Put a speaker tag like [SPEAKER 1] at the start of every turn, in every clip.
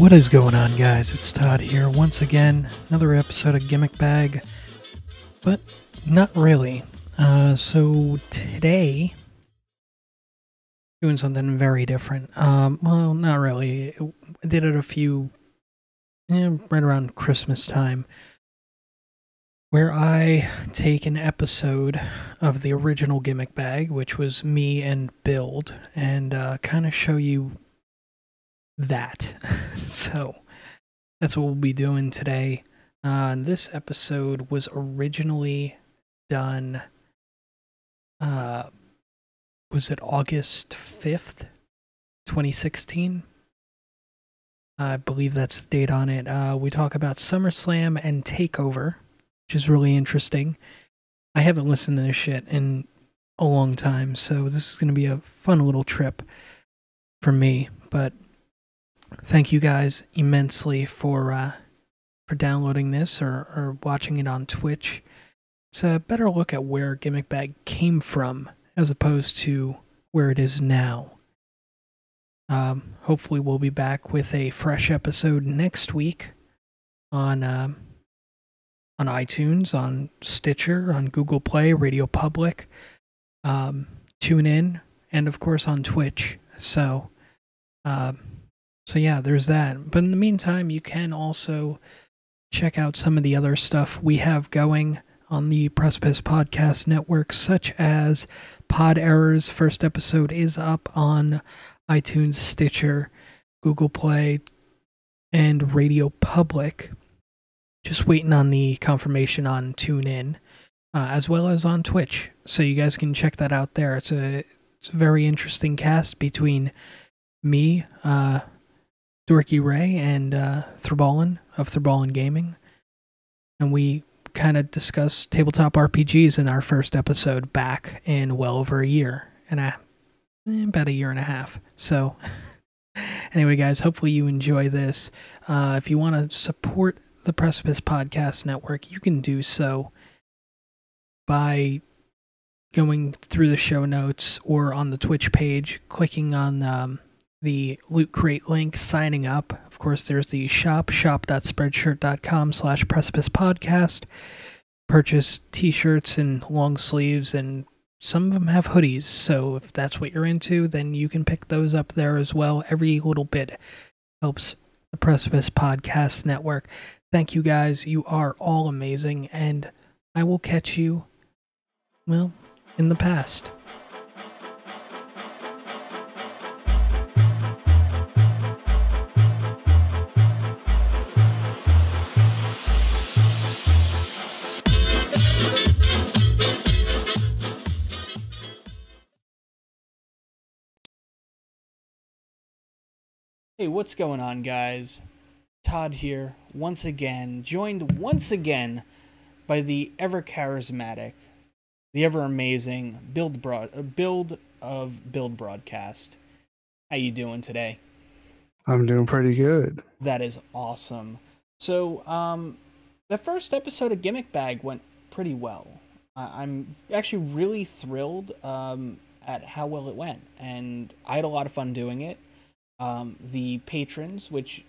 [SPEAKER 1] What is going on, guys? It's Todd here once again. Another episode of Gimmick Bag, but not really. So today, doing something very different. Well, not really. I did it right around Christmas time, where I take an episode of the original Gimmick Bag, which was me and Build, and kind of show you that. So that's what we'll be doing today. This episode was originally done, was it August 5th, 2016? I believe that's the date on it. We talk about Summerslam and Takeover, which is really interesting. I haven't listened to this shit in a long time, so this is going to be a fun little trip for me, but thank you guys immensely for downloading this or watching it on Twitch. It's a better look at where Gimmick Bag came from as opposed to where it is now. Hopefully we'll be back with a fresh episode next week on iTunes, on Stitcher, on Google Play, Radio Public, TuneIn, and of course on Twitch. So yeah, there's that. But in the meantime, you can also check out some of the other stuff we have going on the Precipice Podcast Network, such as Pod Errors. First episode is up on iTunes, Stitcher, Google Play, and Radio Public. Just waiting on the confirmation on TuneIn, as well as on Twitch. So you guys can check that out there. It's a very interesting cast between me, Dorky Ray, and Thurballen of Thurballen Gaming. And we kind of discussed tabletop RPGs in our first episode back in well over a year. About a year and a half. So anyway, guys, hopefully you enjoy this. If you want to support the Precipice Podcast Network, you can do so by going through the show notes or on the Twitch page, clicking on the Loot Crate link, signing up. Of course, there's the shop.spreadshirt.com/precipicepodcast. Purchase t-shirts and long sleeves, and some of them have hoodies, so if that's what you're into, then you can pick those up there as well. Every little bit helps the Precipice Podcast Network. Thank you guys. You are all amazing, and I will catch you, well, in the past. Hey, what's going on, guys? Todd here, once again, joined once again by the ever charismatic, the ever amazing Build of BuildBroadcast. How you doing today?
[SPEAKER 2] I'm doing pretty good.
[SPEAKER 1] That is awesome. So, the first episode of Gimmick Bag went pretty well. I'm actually really thrilled at how well it went, and I had a lot of fun doing it. The patrons, which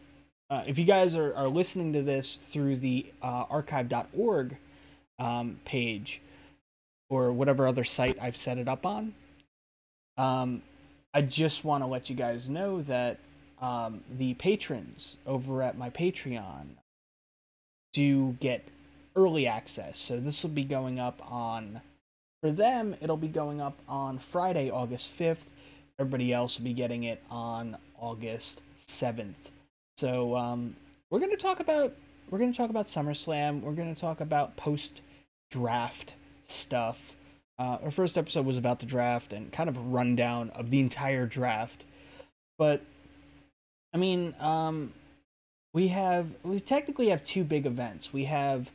[SPEAKER 1] if you guys are listening to this through the archive.org page or whatever other site I've set it up on, I just want to let you guys know that the patrons over at my Patreon do get early access. So this will be going up for them, it'll be going up on Friday, August 5th. Everybody else will be getting it on August 7th. So we're going to talk about SummerSlam. We're going to talk about post-draft stuff. Our first episode was about the draft and kind of a rundown of the entire draft. But I mean, we technically have two big events. We have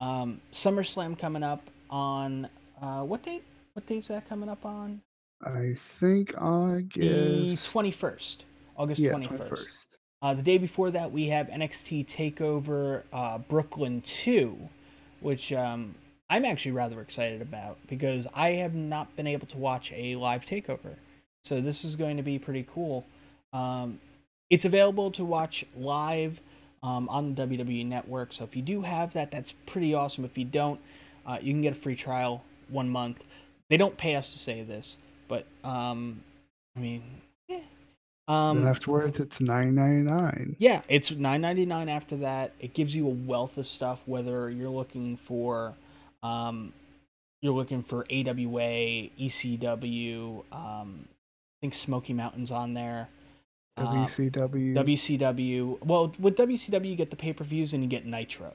[SPEAKER 1] SummerSlam coming up on what date? What date is that coming up on?
[SPEAKER 2] I think August
[SPEAKER 1] 21st. August 21st. The day before that, we have NXT TakeOver Brooklyn 2, which I'm actually rather excited about because I have not been able to watch a live TakeOver. So this is going to be pretty cool. It's available to watch live on the WWE Network. So if you do have that, that's pretty awesome. If you don't, you can get a free trial 1 month. They don't pay us to say this, but I mean, yeah.
[SPEAKER 2] Then afterwards, it's $9.99.
[SPEAKER 1] Yeah, it's $9.99 after that. It gives you a wealth of stuff, whether you're looking for AWA, ECW, I think Smoky Mountain's on there.
[SPEAKER 2] WCW.
[SPEAKER 1] WCW. Well, with WCW, you get the pay-per-views and you get Nitro.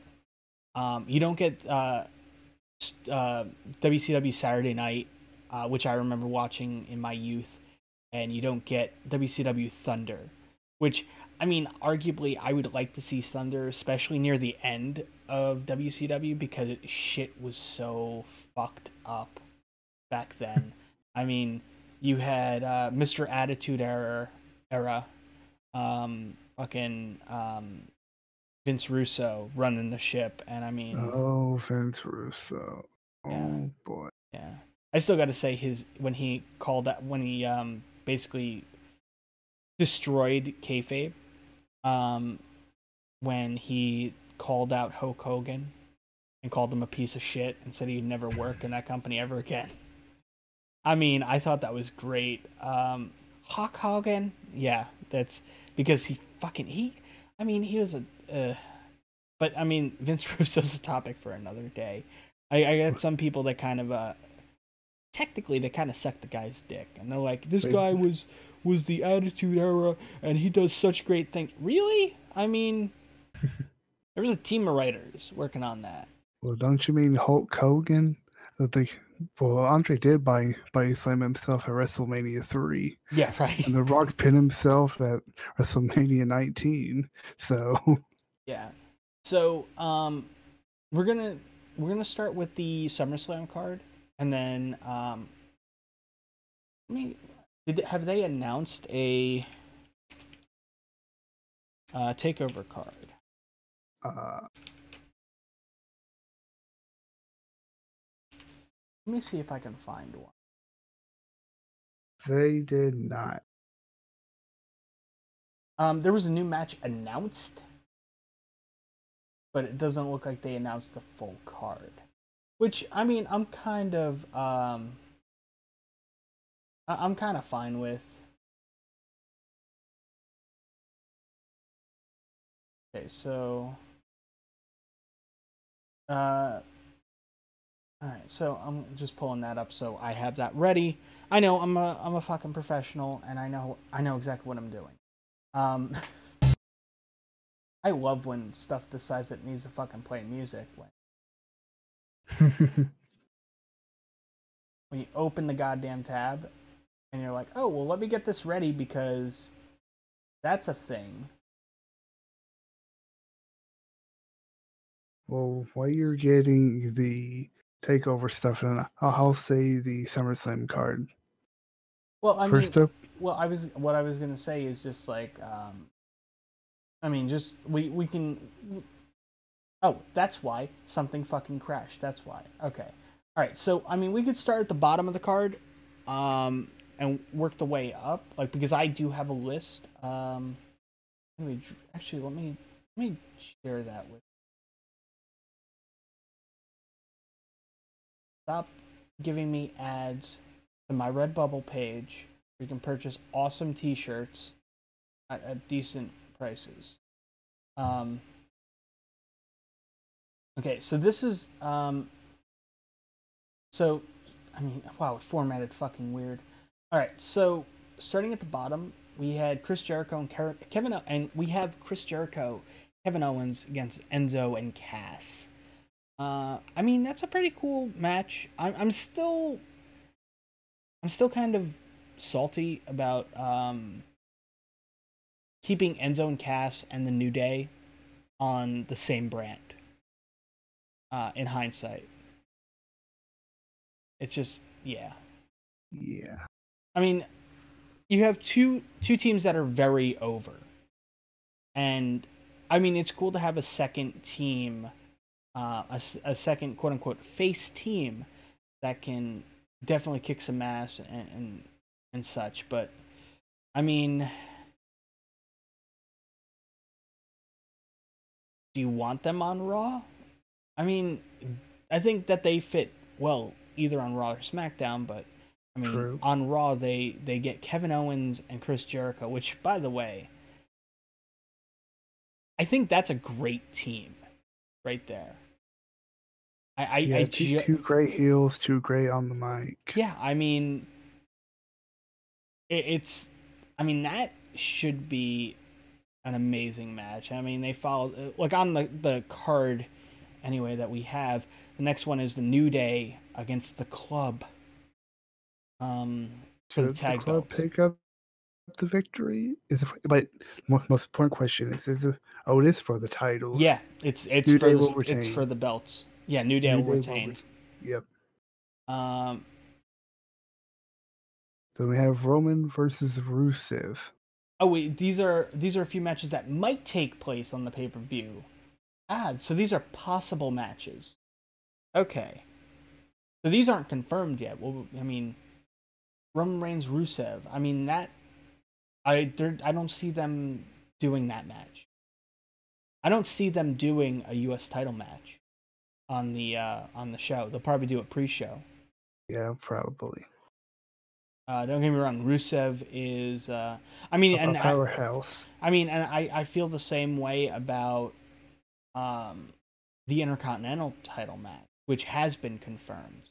[SPEAKER 1] You don't get WCW Saturday Night, which I remember watching in my youth, and you don't get WCW Thunder, which, I mean, arguably I would like to see Thunder, especially near the end of WCW, because shit was so fucked up back then. I mean, you had Mr. Attitude Era, Vince Russo running the ship, and I mean,
[SPEAKER 2] Vince Russo. Oh boy.
[SPEAKER 1] Yeah, I still got to say when he basically destroyed kayfabe, when he called out Hulk Hogan and called him a piece of shit and said he'd never work in that company ever again. I mean, I thought that was great. Hulk Hogan, yeah, that's because he was but I mean, Vince Russo's a topic for another day. I got some people that kind of technically they kind of suck the guy's dick, and they're like, this guy was the Attitude Era and he does such great things. Really? I mean, there was a team of writers working on that.
[SPEAKER 2] Well, don't you mean Hulk Hogan? Andre did body slam himself at WrestleMania 3.
[SPEAKER 1] Yeah, right.
[SPEAKER 2] And The Rock pinned himself at WrestleMania 19. So
[SPEAKER 1] yeah. So we're gonna start with the SummerSlam card, and then have they announced a Takeover card? Let me see if I can find one.
[SPEAKER 2] They did not.
[SPEAKER 1] There was a new match announced, but it doesn't look like they announced the full card. Which, I mean, I'm kind of fine with. Okay, so all right, so I'm just pulling that up so I have that ready. I know I'm a fucking professional, and I know exactly what I'm doing. I love when stuff decides it needs to fucking play music. When you open the goddamn tab, and you're like, oh well, let me get this ready because that's a thing.
[SPEAKER 2] Well, while you're getting the Takeover stuff, and I'll say the SummerSlam card.
[SPEAKER 1] Well, I
[SPEAKER 2] First
[SPEAKER 1] mean,
[SPEAKER 2] up,
[SPEAKER 1] what I was gonna say is just like, I mean, just we can. Oh, that's why something fucking crashed. That's why. Okay, all right. So I mean, we could start at the bottom of the card, and work the way up. Like, because I do have a list. Let me share that with. Stop giving me ads to my Redbubble page. You can purchase awesome T-shirts at decent prices. Okay, so this is so I mean, wow, it formatted fucking weird. All right, so starting at the bottom, we had Chris Jericho and Kevin, and we have Chris Jericho, Kevin Owens against Enzo and Cass. I mean, that's a pretty cool match. I'm still kind of salty about keeping Enzo and Cass and the New Day on the same brand. In hindsight, it's just yeah. I mean, you have two teams that are very over, and I mean it's cool to have a second team. A second quote unquote face team that can definitely kick some ass and such, but I mean, do you want them on Raw? I mean, I think that they fit well either on Raw or SmackDown, but I mean,
[SPEAKER 2] True.
[SPEAKER 1] on Raw they get Kevin Owens and Chris Jericho, which, by the way, I think that's a great team right there.
[SPEAKER 2] Yeah, two great heels, two great on the mic.
[SPEAKER 1] Yeah, I mean, it's, I mean, that should be an amazing match. I mean, they follow, like, on the card anyway that we have. The next one is the New Day against the Club. For the tag
[SPEAKER 2] the Club
[SPEAKER 1] belts.
[SPEAKER 2] pick up the victory? But most important question is it? Oh, it is for the titles.
[SPEAKER 1] Yeah, it's
[SPEAKER 2] New
[SPEAKER 1] for
[SPEAKER 2] Day
[SPEAKER 1] the
[SPEAKER 2] will retain.
[SPEAKER 1] it's for the belts. Yeah, New Day will retain.
[SPEAKER 2] Yep.
[SPEAKER 1] Um,
[SPEAKER 2] Then we have Roman versus Rusev.
[SPEAKER 1] Oh wait, these are a few matches that might take place on the pay-per-view. So these are possible matches. Okay. So these aren't confirmed yet. Well, I mean, Roman Reigns Rusev. I mean, that I don't see them doing that match. I don't see them doing a U.S. title match on the show. They'll probably do it pre-show.
[SPEAKER 2] Yeah, probably.
[SPEAKER 1] Don't get me wrong. Rusev is, I mean,
[SPEAKER 2] a powerhouse.
[SPEAKER 1] I feel the same way about the Intercontinental title match, which has been confirmed.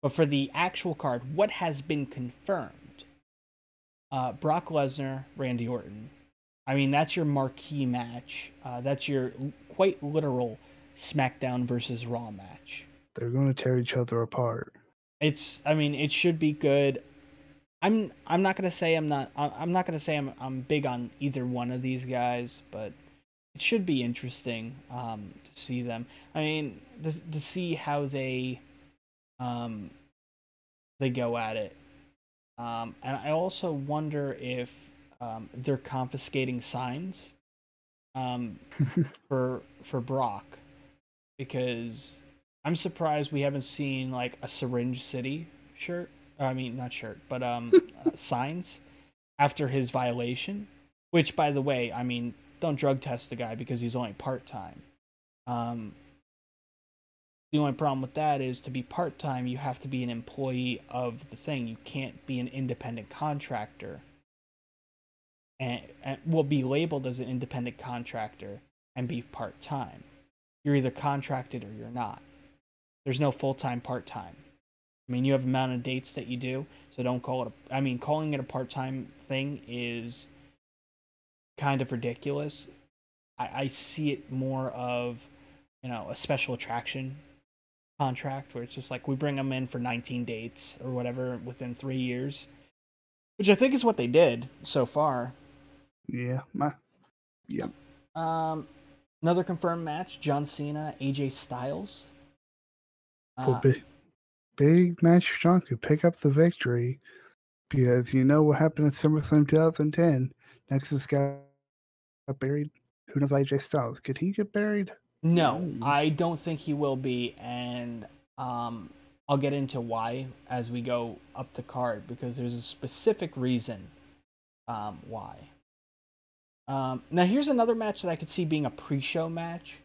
[SPEAKER 1] But for the actual card, what has been confirmed? Brock Lesnar, Randy Orton. I mean, that's your marquee match. That's your quite literal SmackDown versus Raw match.
[SPEAKER 2] They're going to tear each other apart.
[SPEAKER 1] It should be good. I'm not gonna say I'm big on either one of these guys, but it should be interesting to see them. I mean, to see how they go at it. And I also wonder if they're confiscating signs for Brock, because I'm surprised we haven't seen like a Syringe City shirt. I mean, not shirt, but signs after his violation. Which, by the way, I mean, don't drug test the guy because he's only part-time. The only problem with that is, to be part-time, you have to be an employee of the thing. You can't be an independent contractor and will be labeled as an independent contractor and be part-time. You're either contracted or you're not. There's no full-time, part-time. I mean, you have amount of dates that you do, so don't call it calling it a part-time thing is kind of ridiculous. I see it more of, a special attraction contract where it's just like we bring them in for 19 dates or whatever within 3 years, which I think is what they did so far.
[SPEAKER 2] Yeah. Yeah.
[SPEAKER 1] Another confirmed match: John Cena, AJ Styles.
[SPEAKER 2] Big match. John could pick up the victory because you know what happened at SummerSlam 2010. Nexus got buried. Who knows about AJ Styles? Could he get buried?
[SPEAKER 1] No, I don't think he will be, and I'll get into why as we go up the card, because there's a specific reason why. Now here's another match that I could see being a pre-show match: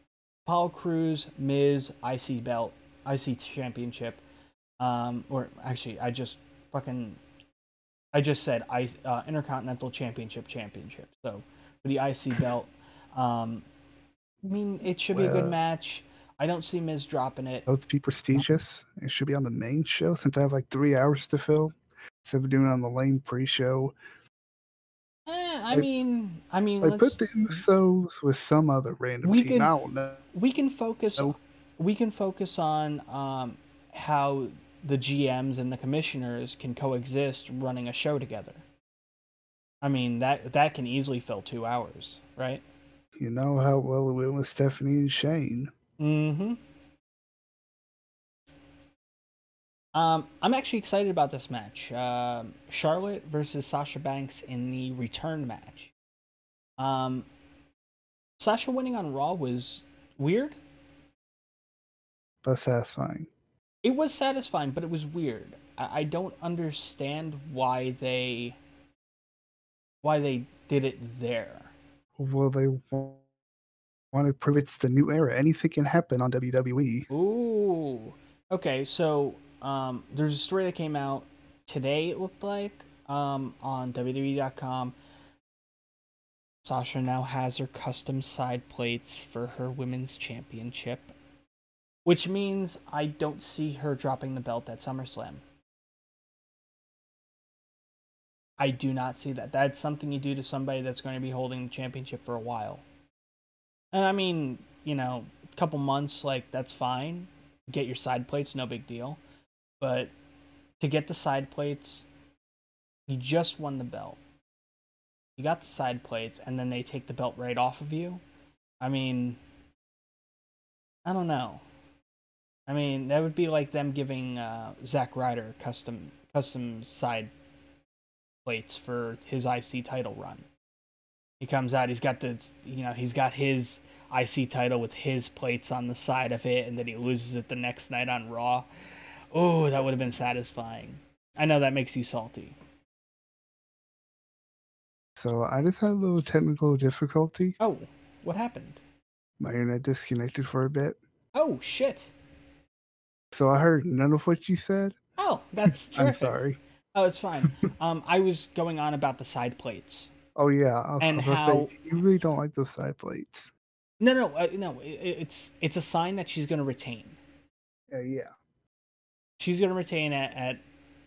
[SPEAKER 1] Apollo Crews, Miz, IC Championship. Or actually, I just said Intercontinental Championship. So for the IC belt, I mean, it should be a good match. I don't see Miz dropping it.
[SPEAKER 2] Let's be prestigious. It should be on the main show since I have like 3 hours to fill instead of doing it on the lame pre-show.
[SPEAKER 1] I mean,
[SPEAKER 2] put the Usos with some other random team. I don't know.
[SPEAKER 1] We can focus on how the GMs and the commissioners can coexist running a show together. I mean, that can easily fill 2 hours, right?
[SPEAKER 2] You know how well it went with Stephanie and Shane.
[SPEAKER 1] Mm-hmm. I'm actually excited about this match. Charlotte versus Sasha Banks in the return match. Sasha winning on Raw was weird,
[SPEAKER 2] but satisfying.
[SPEAKER 1] It was satisfying, but it was weird. I don't understand why they did it there.
[SPEAKER 2] Well, they want to prove it's the new era. Anything can happen on WWE.
[SPEAKER 1] Ooh. Okay, so there's a story that came out today, it looked like, on WWE.com. Sasha now has her custom side plates for her women's championship, which means I don't see her dropping the belt at SummerSlam. I do not see that. That's something you do to somebody that's going to be holding the championship for a while. And I mean, a couple months, like, that's fine. Get your side plates, no big deal. But to get the side plates, you just won the belt. You got the side plates, and then they take the belt right off of you. I mean, I don't know. I mean, that would be like them giving Zack Ryder custom side plates for his IC title run. He comes out, he's got his IC title with his plates on the side of it, and then he loses it the next night on Raw. Oh, that would have been satisfying. I know that makes you salty.
[SPEAKER 2] So I just had a little technical difficulty.
[SPEAKER 1] Oh, what happened?
[SPEAKER 2] My internet disconnected for a bit.
[SPEAKER 1] Oh, shit.
[SPEAKER 2] So I heard none of what you said.
[SPEAKER 1] Oh, that's terrific.
[SPEAKER 2] I'm sorry.
[SPEAKER 1] Oh, it's fine. I was going on about the side plates.
[SPEAKER 2] Oh yeah,
[SPEAKER 1] And how
[SPEAKER 2] you really don't like those side plates.
[SPEAKER 1] No. It's a sign that she's going to retain.
[SPEAKER 2] Yeah.
[SPEAKER 1] She's going to retain at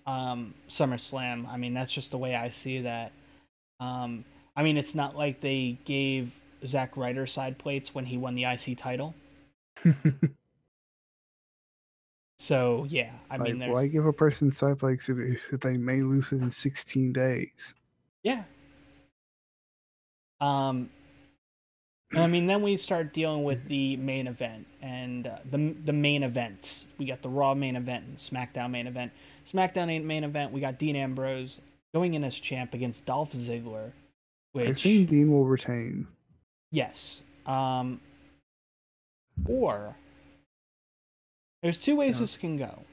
[SPEAKER 1] SummerSlam. I mean, that's just the way I see that. I mean, it's not like they gave Zack Ryder side plates when he won the IC title. So yeah, I mean,
[SPEAKER 2] why give a person side plates if they may lose it in 16 days?
[SPEAKER 1] Yeah. I mean, then we start dealing with the main event and the main events. We got the Raw main event and SmackDown main event. SmackDown main event, we got Dean Ambrose going in as champ against Dolph Ziggler. Which,
[SPEAKER 2] I think Dean will retain.
[SPEAKER 1] Yes. Or there's two ways this can go.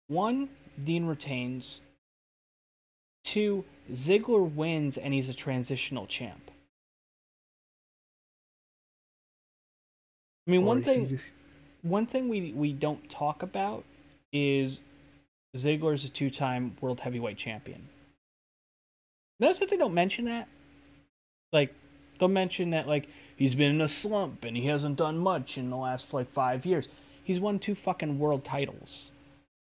[SPEAKER 1] One, Dean retains. Two, Ziggler wins and he's a transitional champ. I mean, one thing we don't talk about is Ziggler's a 2-time world heavyweight champion. Notice that they don't mention that. Like, they'll mention that, like, he's been in a slump and he hasn't done much in the last, 5 years. He's won 2 fucking world titles.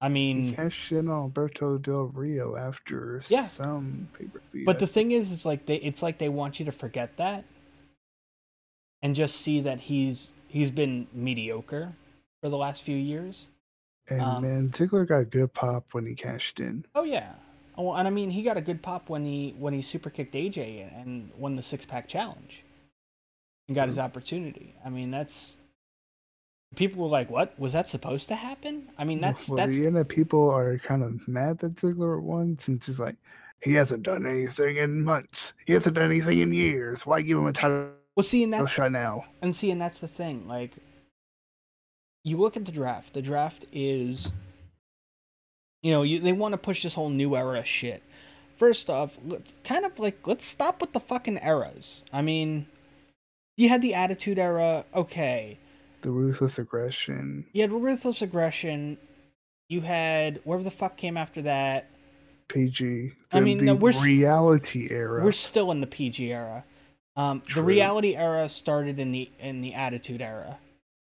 [SPEAKER 1] I mean,
[SPEAKER 2] he cashed in on Alberto Del Rio after some pay-per-view.
[SPEAKER 1] But the thing is, it's like they want you to forget that and just see that he's been mediocre for the last few years.
[SPEAKER 2] And man, Ziggler got good pop when he cashed in.
[SPEAKER 1] Oh yeah. Oh, and I mean, he got a good pop when he super kicked AJ and won the 6-pack challenge and got his opportunity. I mean, that's, people were like, "What was that supposed to happen?" I mean, that's
[SPEAKER 2] the internet people are kind of mad that Ziggler won since it's like he hasn't done anything in months. He hasn't done anything in years. Why give him a title?
[SPEAKER 1] Well, see, and that's
[SPEAKER 2] shot now.
[SPEAKER 1] And see, and that's the thing. Like, you look at the draft. The draft is, they want to push this whole new era shit. First off, let's stop with the fucking eras. I mean, you had the Attitude Era, okay.
[SPEAKER 2] The Ruthless Aggression.
[SPEAKER 1] You had Ruthless Aggression. You had whatever the fuck came after that.
[SPEAKER 2] PG.
[SPEAKER 1] We're
[SPEAKER 2] Reality Era.
[SPEAKER 1] We're still in the PG era. The Reality Era started in the Attitude Era.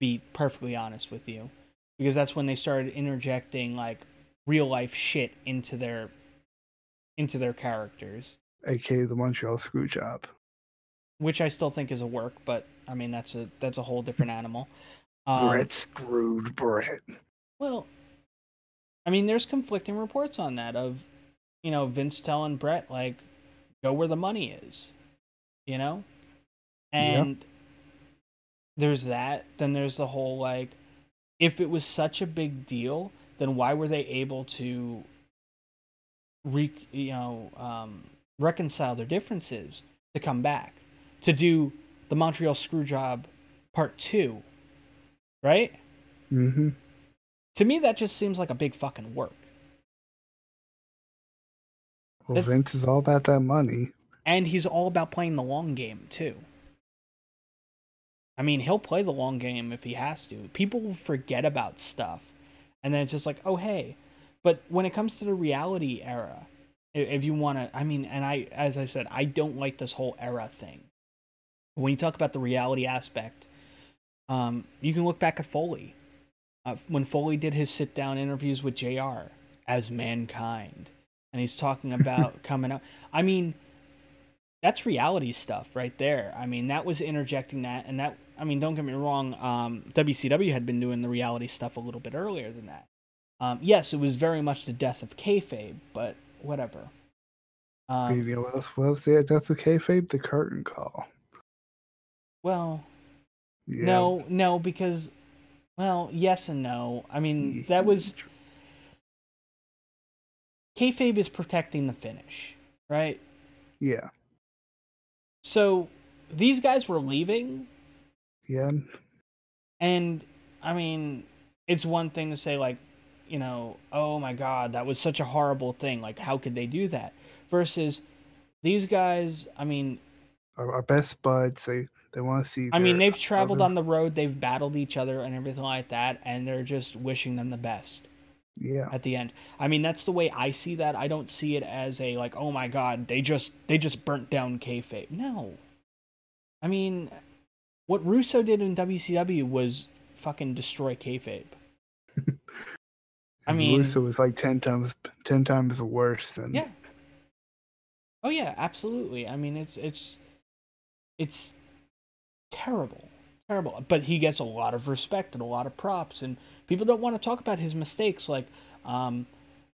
[SPEAKER 1] Be perfectly honest with you, because that's when they started interjecting like real life shit into their characters.
[SPEAKER 2] AKA the Montreal Screwjob.
[SPEAKER 1] Which I still think is a work, but I mean that's a whole different animal.
[SPEAKER 2] Brett screwed Brett.
[SPEAKER 1] Well, I mean, there's conflicting reports on that of, Vince telling Brett like, go where the money is, and there's that. Then there's the whole like, if it was such a big deal, then why were they able to reconcile their differences to come back to do the Montreal Screwjob Part 2, right?
[SPEAKER 2] Mm-hmm.
[SPEAKER 1] To me, that just seems like a big fucking work.
[SPEAKER 2] Well, Vince is all about that money.
[SPEAKER 1] And he's all about playing the long game, too. I mean, he'll play the long game if he has to. People will forget about stuff, and then it's just like, oh hey. But when it comes to the reality era, if you want to, I mean, and as I said, I don't like this whole era thing. When you talk about the reality aspect, you can look back at Foley. When Foley did his sit-down interviews with JR as Mankind, and he's talking about coming up. I mean, that's reality stuff right there. I mean, that was interjecting that, and that, I mean, don't get me wrong, WCW had been doing the reality stuff a little bit earlier than that. Yes, it was very much the death of kayfabe, but whatever.
[SPEAKER 2] Maybe what else the death of kayfabe? The curtain call.
[SPEAKER 1] Well,
[SPEAKER 2] Yeah.
[SPEAKER 1] no, because, well, yes and no. I mean, that was, kayfabe is protecting the finish, right?
[SPEAKER 2] Yeah.
[SPEAKER 1] So these guys were leaving.
[SPEAKER 2] Yeah.
[SPEAKER 1] And I mean, it's one thing to say, like, you know, oh my God, that was such a horrible thing. Like, how could they do that? Versus these guys, I mean,
[SPEAKER 2] Our best buds, they want to see.
[SPEAKER 1] I mean, they've traveled on the road, they've battled each other and everything like that, and they're just wishing them the best.
[SPEAKER 2] Yeah.
[SPEAKER 1] At the end, I mean, that's the way I see that. I don't see it as a like, oh my God, they just burnt down kayfabe. No, I mean, what Russo did in WCW was fucking destroy kayfabe. I mean,
[SPEAKER 2] Russo was like 10 times worse than.
[SPEAKER 1] Yeah. Oh yeah, absolutely. I mean, it's terrible, terrible. But he gets a lot of respect and a lot of props, and people don't want to talk about his mistakes, like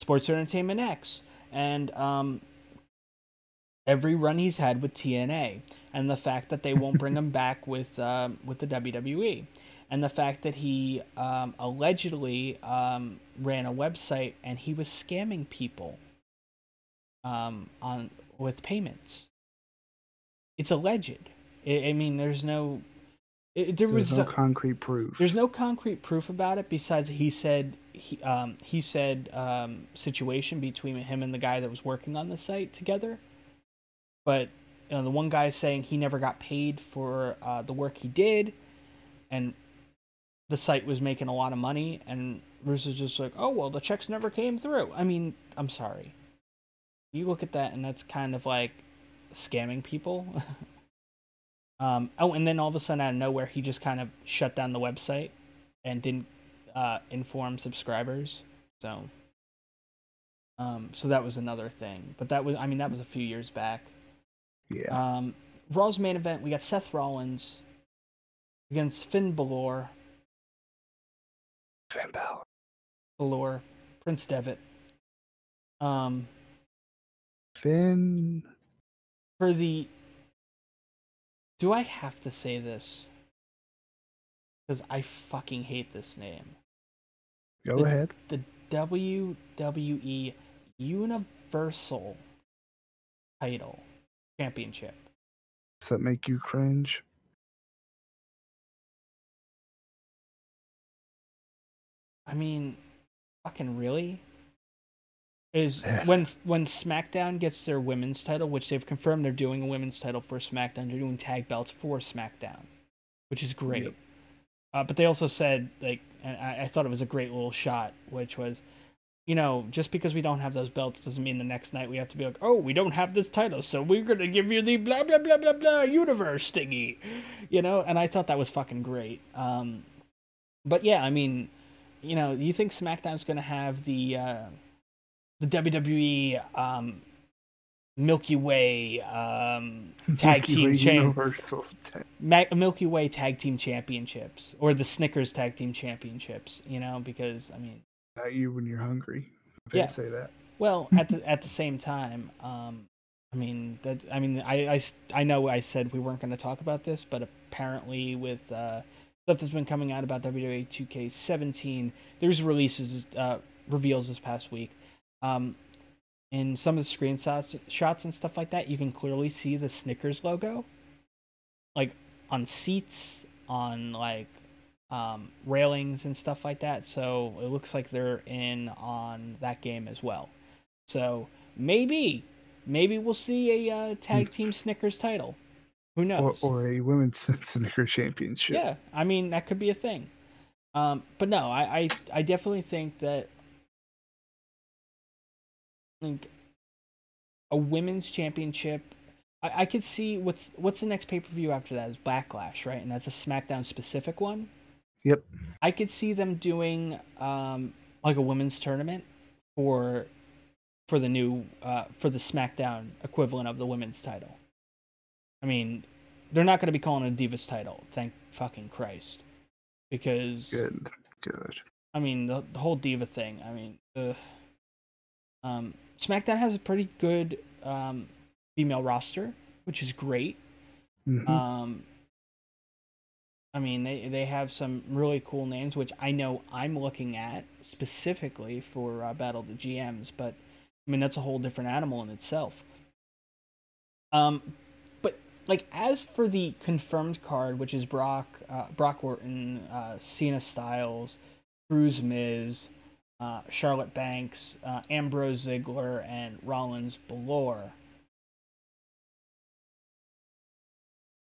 [SPEAKER 1] Sports Entertainment X and every run he's had with TNA, and the fact that they won't bring him back with the WWE. And the fact that he allegedly ran a website and he was scamming people on with payments. It's alleged. I mean, there's no. There's
[SPEAKER 2] no concrete proof.
[SPEAKER 1] There's no concrete proof about it besides he said situation between him and the guy that was working on the site together. But you know, the one guy is saying he never got paid for the work he did, and the site was making a lot of money, and Russo's just like, oh well, the checks never came through. I mean, I'm sorry. You look at that, and that's kind of like scamming people. And then all of a sudden, out of nowhere, he just kind of shut down the website and didn't inform subscribers. So that was another thing. But that was a few years back.
[SPEAKER 2] Yeah.
[SPEAKER 1] Raw's main event, we got Seth Rollins against Finn Balor. Balor, Prince Devitt.
[SPEAKER 2] Finn.
[SPEAKER 1] For the... Do I have to say this? Because I fucking hate this name.
[SPEAKER 2] Go ahead.
[SPEAKER 1] The WWE Universal title championship.
[SPEAKER 2] Does that make you cringe?
[SPEAKER 1] I mean, fucking really? Is when SmackDown gets their women's title, which they've confirmed they're doing a women's title for SmackDown, they're doing tag belts for SmackDown, which is great. Yep. But they also said, like, and I thought it was a great little shot, which was, you know, just because we don't have those belts doesn't mean the next night we have to be like, oh, we don't have this title, so we're going to give you the blah, blah, blah, blah, blah universe thingy. You know, and I thought that was fucking great. But yeah, I mean, you know, you think SmackDown's going to have the WWE Milky Way tag team
[SPEAKER 2] Universal
[SPEAKER 1] Milky Way tag team championships, or the Snickers tag team championships, you know, because I mean,
[SPEAKER 2] not you when you're hungry.
[SPEAKER 1] Yeah,
[SPEAKER 2] say that.
[SPEAKER 1] Well, at the same time, I know I said we weren't going to talk about this, but apparently with stuff that's been coming out about WWE 2K17, there's reveals this past week. In some of the screenshots and stuff like that, you can clearly see the Snickers logo, like on seats, on like railings and stuff like that. So it looks like they're in on that game as well. So maybe we'll see a tag team Snickers title. Who knows?
[SPEAKER 2] or a women's snooker championship.
[SPEAKER 1] Yeah, I mean that could be a thing. But no, I definitely think that like a women's championship. I could see what's the next pay-per-view after that is Backlash, right? And that's a SmackDown specific one.
[SPEAKER 2] Yep.
[SPEAKER 1] I could see them doing like a women's tournament for the new for the SmackDown equivalent of the women's title. I mean, they're not going to be calling it a Divas title, thank fucking Christ, because
[SPEAKER 2] good.
[SPEAKER 1] I mean the whole Diva thing. I mean, SmackDown has a pretty good female roster, which is great.
[SPEAKER 2] Mm-hmm.
[SPEAKER 1] I mean, they have some really cool names, which I know I'm looking at specifically for Battle of the GMs, but I mean, that's a whole different animal in itself. But like as for the confirmed card, which is Brock Orton, Cena Styles, Cruz Miz, Charlotte Banks, Ambrose Ziggler, and Rollins Balor.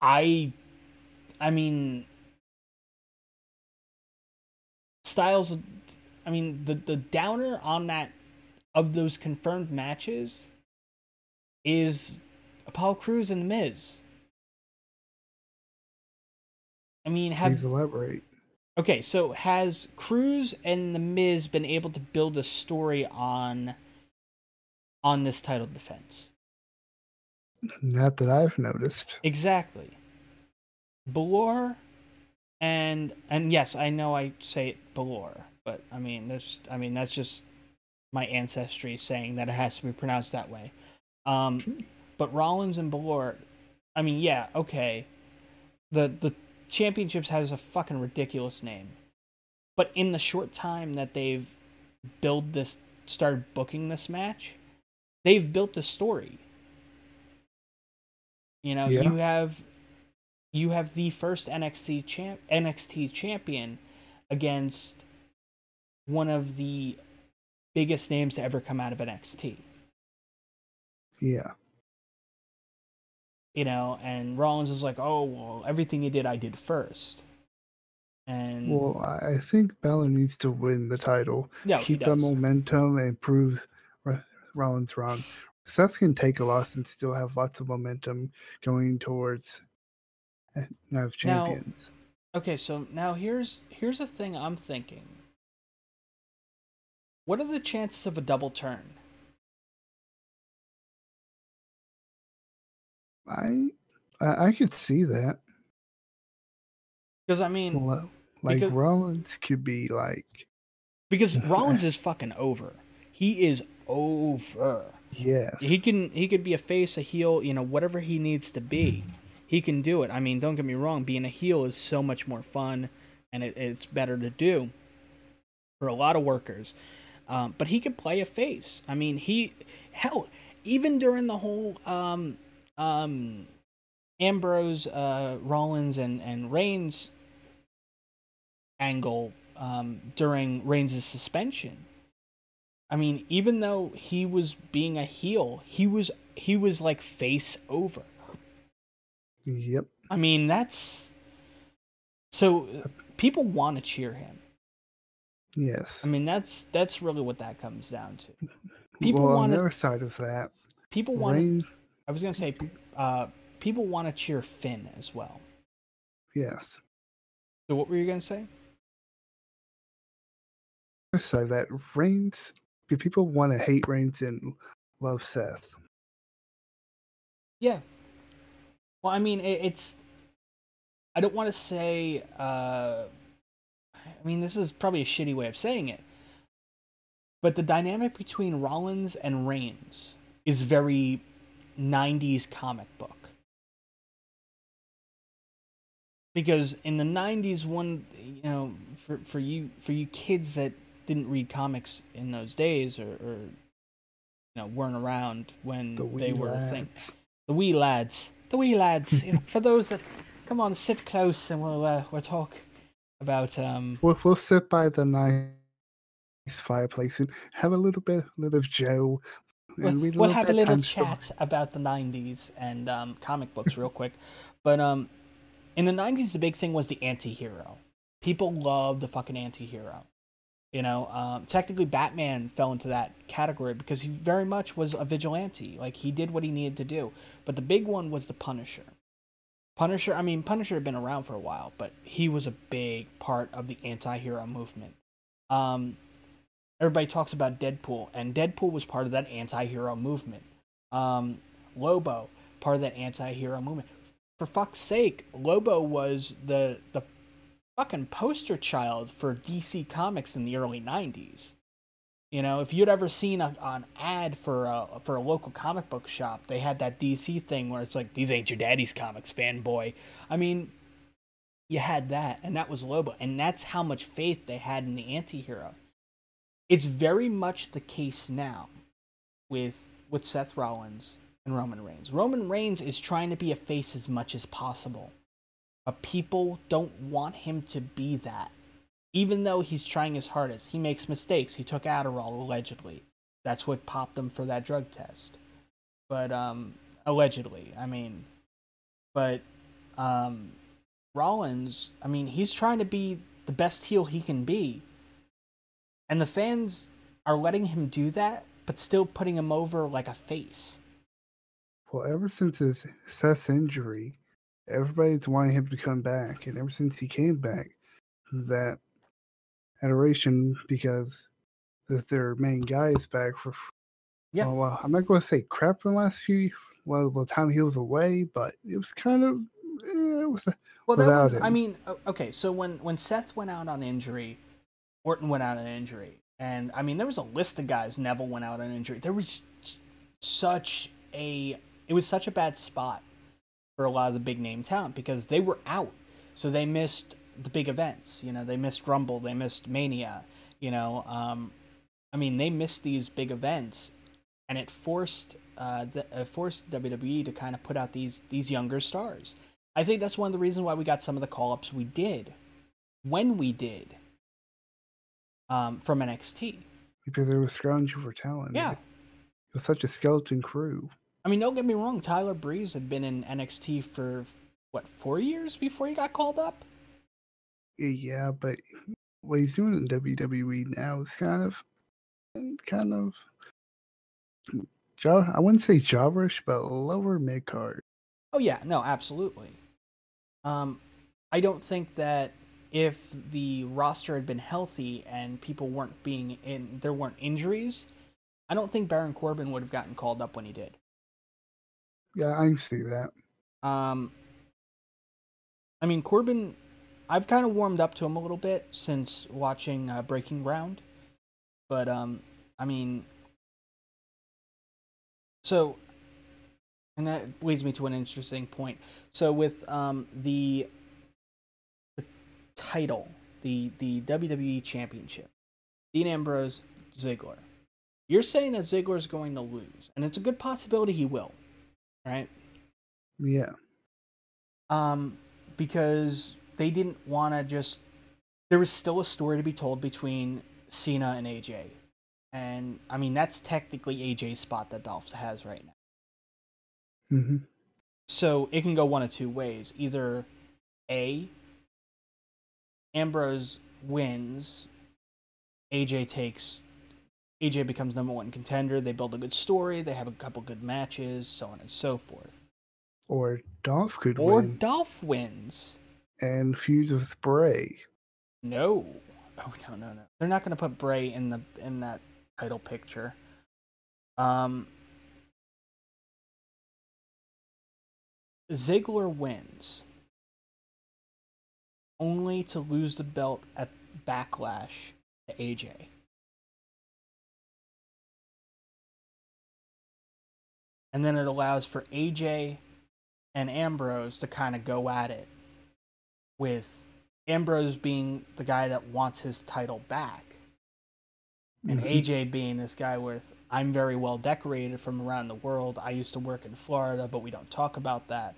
[SPEAKER 1] I mean, Styles. I mean, the downer on that of those confirmed matches is Apollo Crews and The Miz. I mean,
[SPEAKER 2] please elaborate.
[SPEAKER 1] Okay, so has Crews and The Miz been able to build a story on this title defense?
[SPEAKER 2] Not that I've noticed.
[SPEAKER 1] Exactly. Balor and yes, I know I say it Balor, but I mean that's just my ancestry saying that it has to be pronounced that way. But Rollins and Balor, I mean, yeah, okay. The championships has a fucking ridiculous name. But in the short time that they've started booking this match, they've built a story. You know,
[SPEAKER 2] yeah.
[SPEAKER 1] you have the first NXT champion against one of the biggest names to ever come out of NXT.
[SPEAKER 2] Yeah.
[SPEAKER 1] You know, and Rollins is like, oh, well, everything you did, I did first. And
[SPEAKER 2] well, I think Balor needs to win the title, keep the momentum, and prove Rollins wrong. Seth can take a loss and still have lots of momentum going towards Night of Champions.
[SPEAKER 1] Now, okay, so now here's a thing I'm thinking. What are the chances of a double turn?
[SPEAKER 2] I could see that.
[SPEAKER 1] Because I mean,
[SPEAKER 2] Rollins could be like,
[SPEAKER 1] because Rollins is fucking over. He is over.
[SPEAKER 2] Yes.
[SPEAKER 1] He could be a face, a heel, you know, whatever he needs to be. He can do it. I mean, don't get me wrong. Being a heel is so much more fun, and it's better to do for a lot of workers. But he could play a face. I mean, even during the whole Ambrose, Rollins, and Reigns angle during Reigns' suspension. I mean, even though he was being a heel, he was like face over.
[SPEAKER 2] Yep.
[SPEAKER 1] I mean, that's so people want to cheer him.
[SPEAKER 2] Yes.
[SPEAKER 1] I mean, that's really what that comes down to.
[SPEAKER 2] People on the other side of that,
[SPEAKER 1] people want. I was gonna say, people want to cheer Finn as well.
[SPEAKER 2] Yes.
[SPEAKER 1] So what were you gonna say?
[SPEAKER 2] So that Reigns, people want to hate Reigns and love Seth.
[SPEAKER 1] Yeah. Well, I mean, it's. I don't want to say. I mean, this is probably a shitty way of saying it, but the dynamic between Rollins and Reigns is very 90s comic book. Because in the 90s, you know, for you kids that didn't read comics in those days or you know, weren't around when they were a thing. The wee lads. You know, for those that come on, sit close and we'll talk about
[SPEAKER 2] We'll sit by the nice fireplace and have a little bit of Joe
[SPEAKER 1] We'll have a little chat about the 90s and comic books real quick. But in the 90s, the big thing was the anti-hero. People loved the fucking anti-hero. You know, technically Batman fell into that category because he very much was a vigilante. Like, he did what he needed to do. But the big one was the Punisher. Punisher had been around for a while, but he was a big part of the anti-hero movement. Everybody talks about Deadpool, and Deadpool was part of that anti-hero movement. Lobo, part of that anti-hero movement. For fuck's sake, Lobo was the fucking poster child for DC Comics in the early 90s. You know, if you'd ever seen an ad for a local comic book shop, they had that DC thing where it's like, these ain't your daddy's comics, fanboy. I mean, you had that, and that was Lobo, and that's how much faith they had in the anti-hero. It's very much the case now with Seth Rollins and Roman Reigns. Roman Reigns is trying to be a face as much as possible, but people don't want him to be that. Even though he's trying his hardest, he makes mistakes. He took Adderall, allegedly. That's what popped him for that drug test. But, allegedly, I mean. But, Rollins, I mean, he's trying to be the best heel he can be. And the fans are letting him do that, but still putting him over like a face.
[SPEAKER 2] Well, ever since his Seth's injury, everybody's wanting him to come back. And ever since he came back, that adoration, because their main guy is back for,
[SPEAKER 1] yeah.
[SPEAKER 2] Well, I'm not going to say crap in the last few, the time he was away, but it was kind of, without him.
[SPEAKER 1] I mean, okay, so when Seth went out on injury, Orton went out on injury, and I mean, there was a list of guys. Neville went out on injury. There was it was such a bad spot for a lot of the big name talent because they were out, so they missed the big events. You know, they missed Rumble, they missed Mania. You know, I mean, they missed these big events, and it forced WWE to kind of put out these younger stars. I think that's one of the reasons why we got some of the call-ups we did when we did. From NXT.
[SPEAKER 2] Because they were scrounging for talent.
[SPEAKER 1] Yeah.
[SPEAKER 2] It was such a skeleton crew.
[SPEAKER 1] I mean, don't get me wrong, Tyler Breeze had been in NXT for, 4 years before he got called up?
[SPEAKER 2] Yeah, but what he's doing in WWE now is kind of, I wouldn't say jobberish, but lower mid-card.
[SPEAKER 1] Oh, yeah, no, absolutely. I don't think that if the roster had been healthy and people weren't there weren't injuries, I don't think Baron Corbin would have gotten called up when he did.
[SPEAKER 2] Yeah, I can see that.
[SPEAKER 1] I mean, Corbin, I've kind of warmed up to him a little bit since watching Breaking Ground. But, I mean, so, and that leads me to an interesting point. So with the title, the WWE Championship, Dean Ambrose, Ziggler. You're saying that Ziggler is going to lose, and it's a good possibility he will, right?
[SPEAKER 2] Yeah.
[SPEAKER 1] Because they didn't want to just. There was still a story to be told between Cena and AJ, and I mean that's technically AJ's spot that Dolph has right now.
[SPEAKER 2] Mm-hmm.
[SPEAKER 1] So it can go one of two ways: either A, Ambrose wins, AJ becomes number one contender, they build a good story, they have a couple good matches, so on and so forth.
[SPEAKER 2] Or Dolph could win.
[SPEAKER 1] Or Dolph wins.
[SPEAKER 2] And feuds with Bray.
[SPEAKER 1] No. Oh, no. They're not going to put Bray in that title picture. Ziggler wins. Only to lose the belt at Backlash to AJ. And then it allows for AJ and Ambrose to kind of go at it, with Ambrose being the guy that wants his title back, and AJ being this guy with, I'm very well decorated from around the world. I used to work in Florida, but we don't talk about that.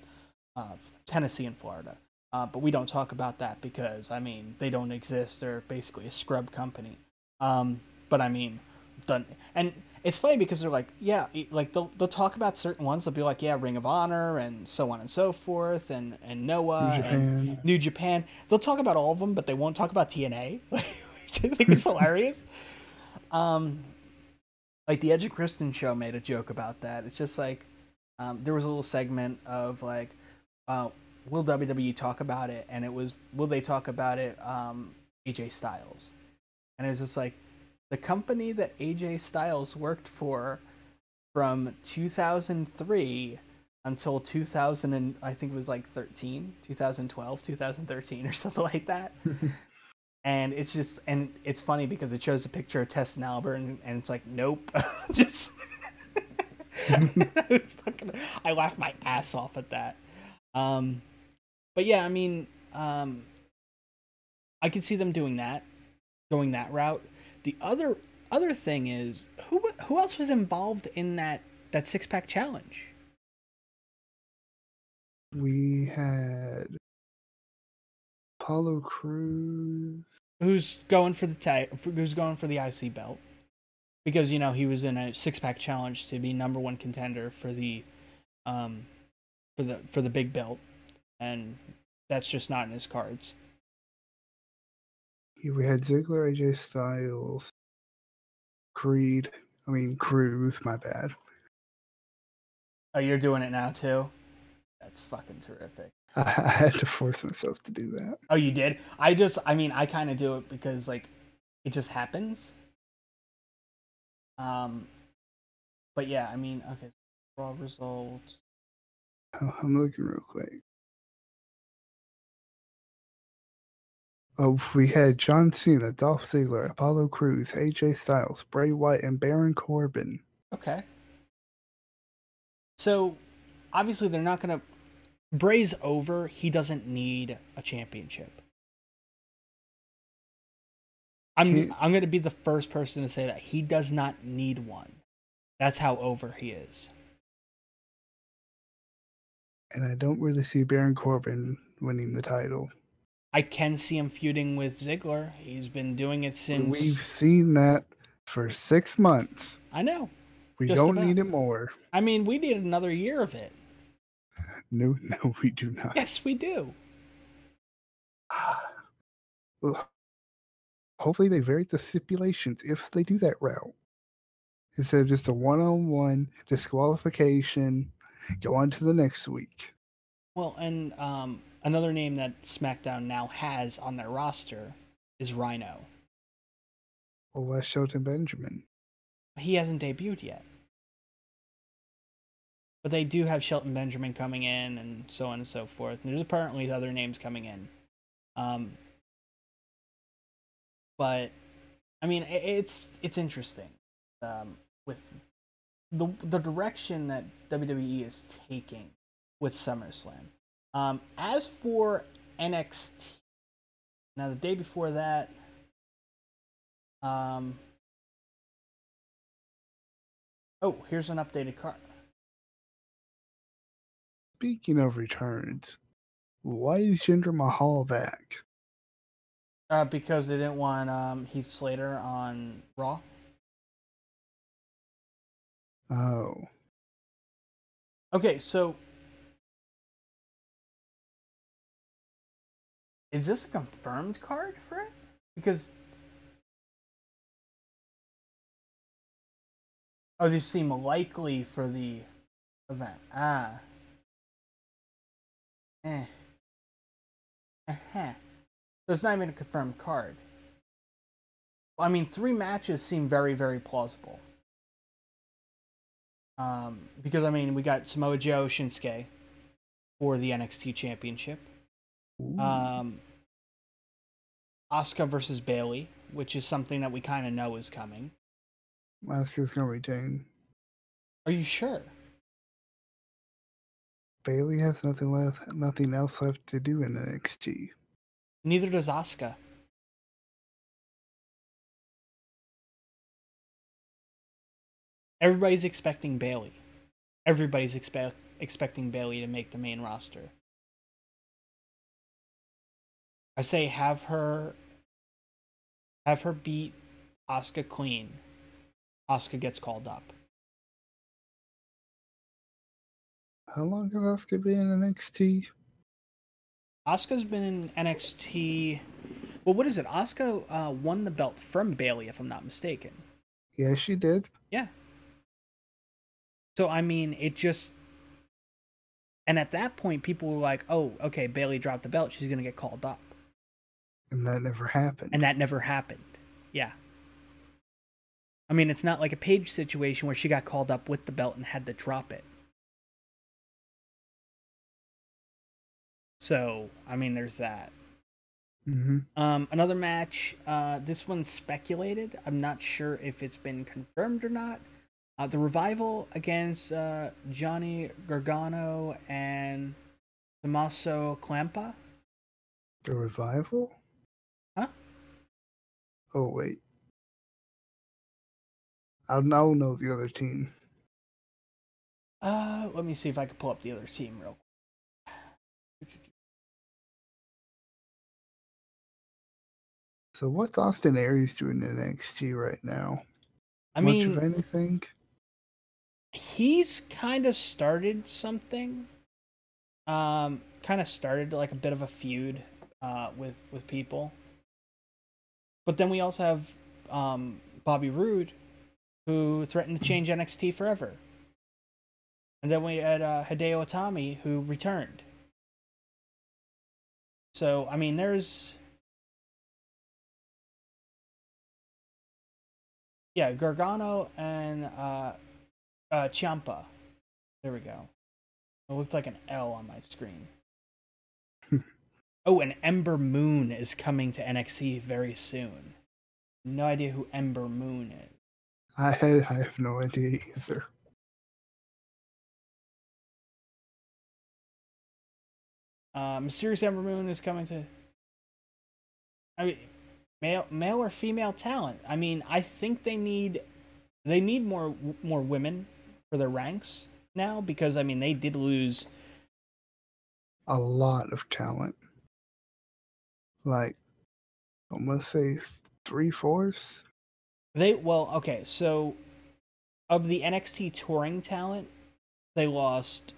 [SPEAKER 1] Tennessee and Florida. But we don't talk about that because, I mean, they don't exist. They're basically a scrub company. But I mean, done. And it's funny because they're like, yeah, like they'll talk about certain ones. They'll be like, yeah, Ring of Honor and so on and so forth, and Noah and New Japan. They'll talk about all of them, but they won't talk about TNA, which I think is hilarious. Like the Edge of Christian show made a joke about that. It's just like there was a little segment of like, will WWE talk about it? And it was, will they talk about it? AJ Styles, and it was just like, the company that AJ Styles worked for from 2003 until 2000 and I think it was like 2012, 2013 or something like that. And it's just, and it's funny because it shows a picture of Tess and Albert, and it's like, nope, just. I laughed my ass off at that. But yeah, I mean, I could see them doing that, going that route. The other thing is, who else was involved in that 6-pack challenge?
[SPEAKER 2] We had Apollo Crews,
[SPEAKER 1] who's going for the IC belt, because you know he was in a 6-pack challenge to be number 1 contender for the big belt, and that's just not in his cards.
[SPEAKER 2] We had Ziggler, AJ Styles, Crews, my bad.
[SPEAKER 1] Oh, you're doing it now too? That's fucking terrific.
[SPEAKER 2] I had to force myself to do that.
[SPEAKER 1] Oh, you did? I kind of do it because like it just happens. But yeah, I mean, okay, raw results.
[SPEAKER 2] I'm looking real quick. Oh, we had John Cena, Dolph Ziggler, Apollo Crews, AJ Styles, Bray Wyatt, and Baron Corbin.
[SPEAKER 1] Okay. So, obviously, they're not going to. Bray's over. He doesn't need a championship. I'm going to be the first person to say that he does not need one. That's how over he is.
[SPEAKER 2] And I don't really see Baron Corbin winning the title.
[SPEAKER 1] I can see him feuding with Ziggler. He's been doing it since.
[SPEAKER 2] We've seen that for 6 months.
[SPEAKER 1] I know.
[SPEAKER 2] We don't need it more.
[SPEAKER 1] I mean, we need another year of it.
[SPEAKER 2] No, we do not.
[SPEAKER 1] Yes, we do.
[SPEAKER 2] Hopefully they vary the stipulations if they do that route. Instead of just a one-on-one disqualification, go on to the next week.
[SPEAKER 1] Well, and another name that SmackDown now has on their roster is Rhino.
[SPEAKER 2] Well, that's Shelton Benjamin.
[SPEAKER 1] He hasn't debuted yet. But they do have Shelton Benjamin coming in and so on and so forth. And there's apparently other names coming in. But, I mean, it's interesting with the direction that WWE is taking with SummerSlam. As for NXT, now the day before that, oh, here's an updated card.
[SPEAKER 2] Speaking of returns, why is Jinder Mahal back?
[SPEAKER 1] Because they didn't want Heath Slater on Raw.
[SPEAKER 2] Oh.
[SPEAKER 1] Okay, so is this a confirmed card for it? Because these seem likely for the event. So it's not even a confirmed card. Well, I mean, 3 matches seem very, very plausible. Because, I mean, we got Samoa Joe, Shinsuke for the NXT Championship. Asuka versus Bayley, which is something that we kind of know is coming.
[SPEAKER 2] Asuka's going to retain.
[SPEAKER 1] Are you sure?
[SPEAKER 2] Bayley has nothing else left to do in NXT.
[SPEAKER 1] Neither does Asuka. Everybody's expecting Bayley. Everybody's expecting Bayley to make the main roster. I say have her beat Asuka clean, Asuka gets called up.
[SPEAKER 2] How long has Asuka been in NXT?
[SPEAKER 1] Asuka's been in NXT. Well, what is it? Asuka won the belt from Bayley, if I'm not mistaken.
[SPEAKER 2] Yeah, she did.
[SPEAKER 1] Yeah. So, I mean, it just... And at that point, people were like, oh, okay, Bayley dropped the belt. She's going to get called up.
[SPEAKER 2] And that never happened.
[SPEAKER 1] And that never happened. Yeah. I mean, it's not like a Paige situation where she got called up with the belt and had to drop it. So, I mean, there's that.
[SPEAKER 2] Mm-hmm.
[SPEAKER 1] Another match, this one's speculated. I'm not sure if it's been confirmed or not. The Revival against Johnny Gargano and Tommaso Ciampa.
[SPEAKER 2] The Revival?
[SPEAKER 1] Huh?
[SPEAKER 2] Oh, wait. I'll now know the other team.
[SPEAKER 1] Let me see if I can pull up the other team real quick.
[SPEAKER 2] So what's Austin Aries doing in NXT right now?
[SPEAKER 1] Much
[SPEAKER 2] of anything?
[SPEAKER 1] He's kind of started something. Kind of started like a bit of a feud with people. But then we also have Bobby Roode, who threatened to change NXT forever. And then we had Hideo Itami, who returned. So, I mean, there's... Yeah, Gargano and Ciampa. There we go. It looked like an L on my screen. Oh, and Ember Moon is coming to NXT very soon. No idea who Ember Moon is.
[SPEAKER 2] I have no idea either.
[SPEAKER 1] Mysterious Ember Moon is coming to... I mean, male or female talent. I mean, I think they need more women for their ranks now, because I mean they did lose
[SPEAKER 2] a lot of talent. Like, I'm gonna say 3/4.
[SPEAKER 1] Okay, so of the NXT touring talent, they lost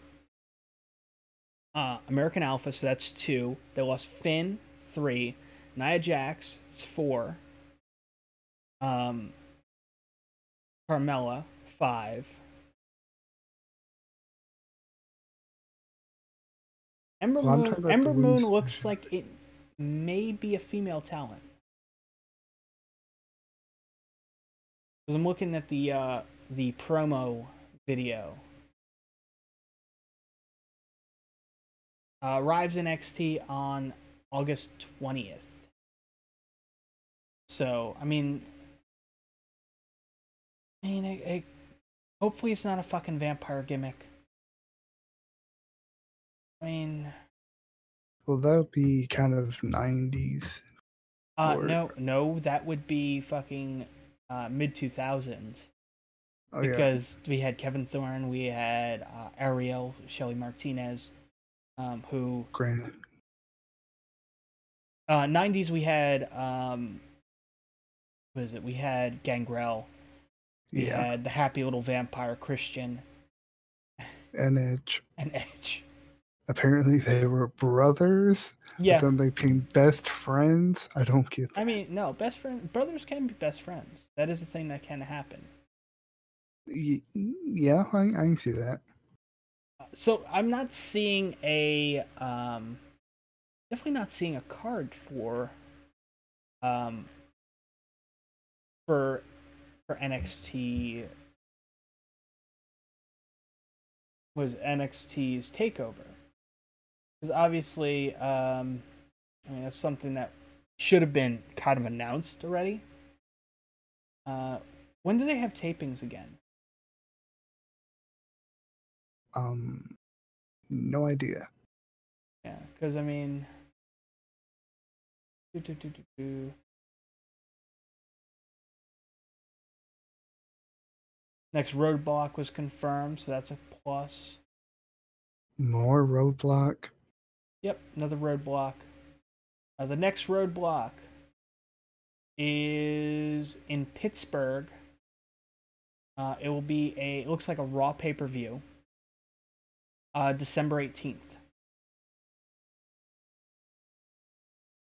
[SPEAKER 1] American Alpha, so that's 2. They lost Finn, 3. Nia Jax, it's 4. Carmella, 5. Ember Moon looks like it may be a female talent. Because I'm looking at the promo video. Arrives in NXT on August 20th. So, I mean, hopefully it's not a fucking vampire gimmick. I mean...
[SPEAKER 2] Well, that would be kind of 90s.
[SPEAKER 1] No, that would be fucking mid-2000s. Oh, because we had Kevin Thorne, we had Ariel, Shelly Martinez, who...
[SPEAKER 2] Granted.
[SPEAKER 1] 90s we had... what is it? We had Gangrel. We had the happy little vampire Christian.
[SPEAKER 2] And Edge.
[SPEAKER 1] And Edge.
[SPEAKER 2] Apparently they were brothers.
[SPEAKER 1] Yeah.
[SPEAKER 2] But then they became best friends. I don't get that.
[SPEAKER 1] I mean, no, brothers can be best friends. That is a thing that can happen.
[SPEAKER 2] Yeah, I can see that.
[SPEAKER 1] So I'm not seeing definitely not seeing a card for NXT. Was NXT's Takeover? Because obviously, I mean, that's something that should have been kind of announced already. When do they have tapings again?
[SPEAKER 2] No idea.
[SPEAKER 1] Yeah, because I mean, next Roadblock was confirmed, so that's a plus.
[SPEAKER 2] More Roadblock?
[SPEAKER 1] Yep, another Roadblock. The next Roadblock is in Pittsburgh It will be it looks like a Raw pay-per-view. December 18th.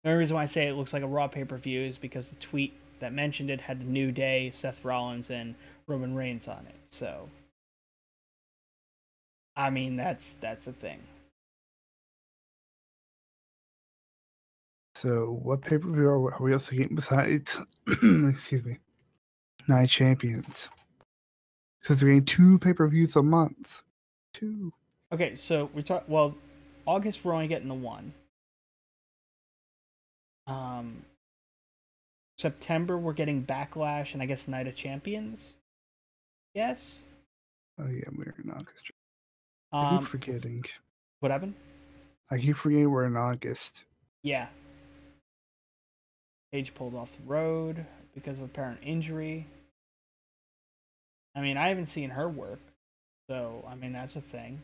[SPEAKER 1] The only reason why I say it looks like a Raw pay-per-view is because the tweet that mentioned it had the New Day, Seth Rollins, and Roman Reigns on it. So, I mean, that's a thing.
[SPEAKER 2] So, what pay-per-view are we also getting besides, excuse me, Night Champions? Because we're getting 2 pay-per-views a month. 2.
[SPEAKER 1] Okay, so we talk. Well, August we're only getting the one. September we're getting Backlash and I guess Night of Champions. Yes.
[SPEAKER 2] Oh yeah, we're in August. I keep forgetting.
[SPEAKER 1] What happened?
[SPEAKER 2] I keep forgetting we're in August.
[SPEAKER 1] Yeah. Paige pulled off the road because of apparent injury. I mean, I haven't seen her work, so I mean that's a thing.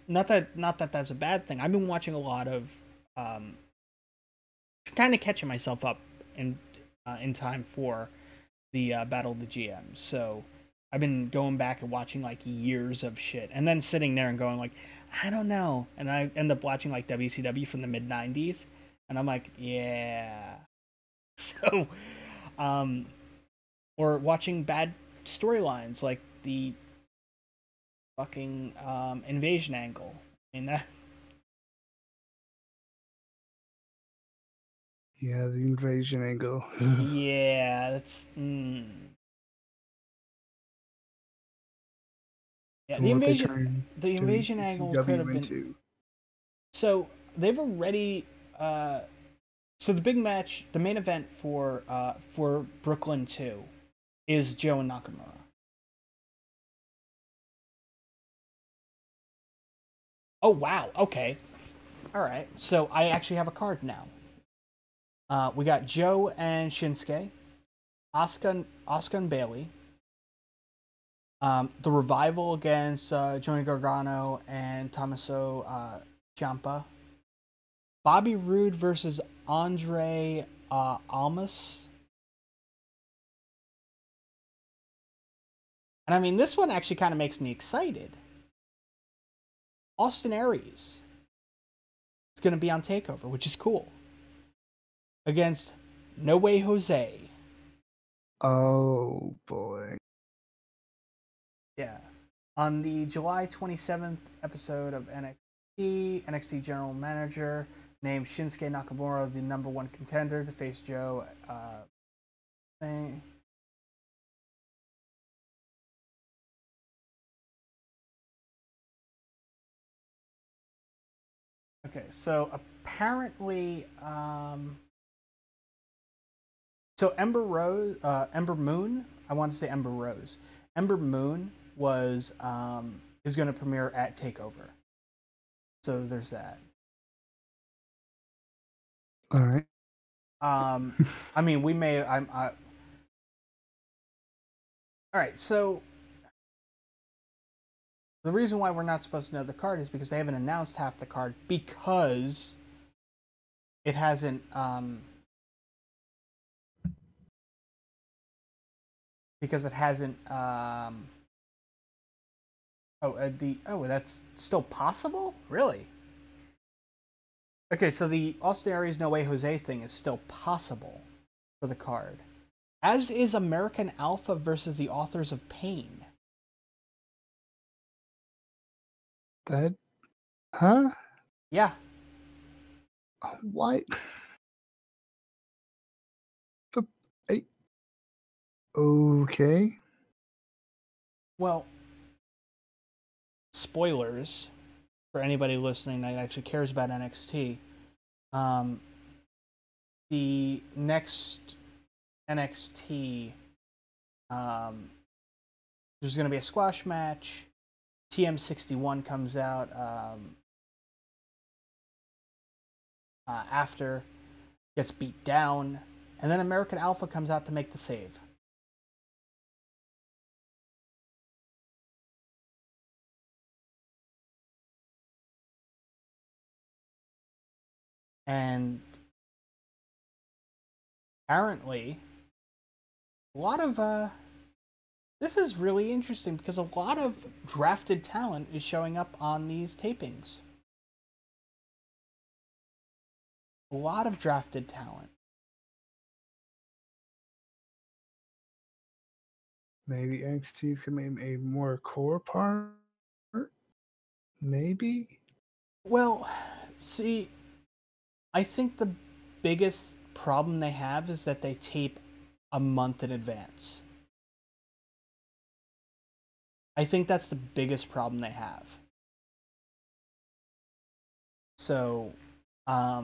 [SPEAKER 1] Not that that's a bad thing. I've been watching a lot of, kind of catching myself up in time for the Battle of the GMs. So I've been going back and watching like years of shit, and then sitting there and going like, I don't know, and I end up watching like WCW from the mid '90s, and I'm like, yeah. So, or watching bad storylines like the fucking invasion angle. I mean that.
[SPEAKER 2] Yeah, the invasion angle.
[SPEAKER 1] Yeah, that's. Yeah, the invasion angle could have been. So they've already. So the big match, the main event for Brooklyn 2 is Joe and Nakamura. Oh wow, okay. Alright. So I actually have a card now. We got Joe and Shinsuke, Asuka and Bailey, the Revival against Johnny Gargano and Tommaso Ciampa, Bobby Roode versus Andre Almas. And I mean, this one actually kind of makes me excited. Austin Aries is going to be on TakeOver, which is cool. Against No Way Jose.
[SPEAKER 2] Oh, boy.
[SPEAKER 1] Yeah. On the July 27th episode of NXT General Manager named Shinsuke Nakamura the number 1 contender to face Joe. Okay, so apparently, so Ember Moon. I want to say Ember Rose. Ember Moon was is going to premiere at Takeover. So there's that.
[SPEAKER 2] All right.
[SPEAKER 1] I mean, we may. All right, so the reason why we're not supposed to know the card is because they haven't announced half the card because it hasn't. Because it hasn't. That's still possible? Really? Okay, so the Austin Aries No Way Jose thing is still possible for the card. As is American Alpha versus the Authors of Pain.
[SPEAKER 2] That? Huh?
[SPEAKER 1] Yeah.
[SPEAKER 2] What? Okay.
[SPEAKER 1] Well, spoilers for anybody listening that actually cares about NXT. The next NXT, there's going to be a squash match. TM61 comes out after, gets beat down, and then American Alpha comes out to make the save. And apparently, a lot of this is really interesting because a lot of drafted talent is showing up on these tapings. A lot of drafted talent.
[SPEAKER 2] Maybe NXT can make a more core part? Maybe?
[SPEAKER 1] Well, see, I think the biggest problem they have is that they tape a month in advance. I think that's the biggest problem they have. So, I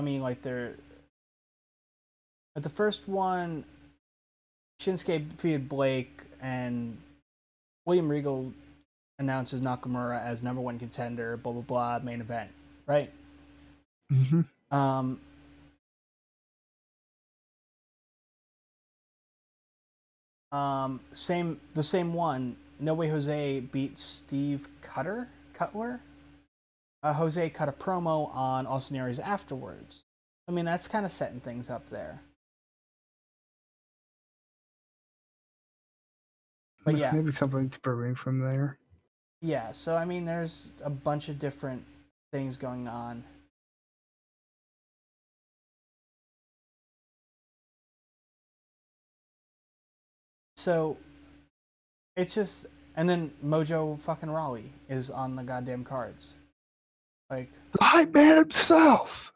[SPEAKER 1] mean, like they're at the first one, Shinsuke defeated Blake, and William Regal announces Nakamura as #1 contender. Blah blah blah. Main event, right?
[SPEAKER 2] Mm-hmm.
[SPEAKER 1] The same one. No Way Jose beat Steve Cutler. Jose cut a promo on Austin Aries afterwards. I mean, that's kind of setting things up there. But yeah,
[SPEAKER 2] maybe something to bring from there.
[SPEAKER 1] Yeah, so I mean, there's a bunch of different things going on. So it's just, and then Mojo fucking Rawley is on the goddamn cards. Like
[SPEAKER 2] the hype man himself.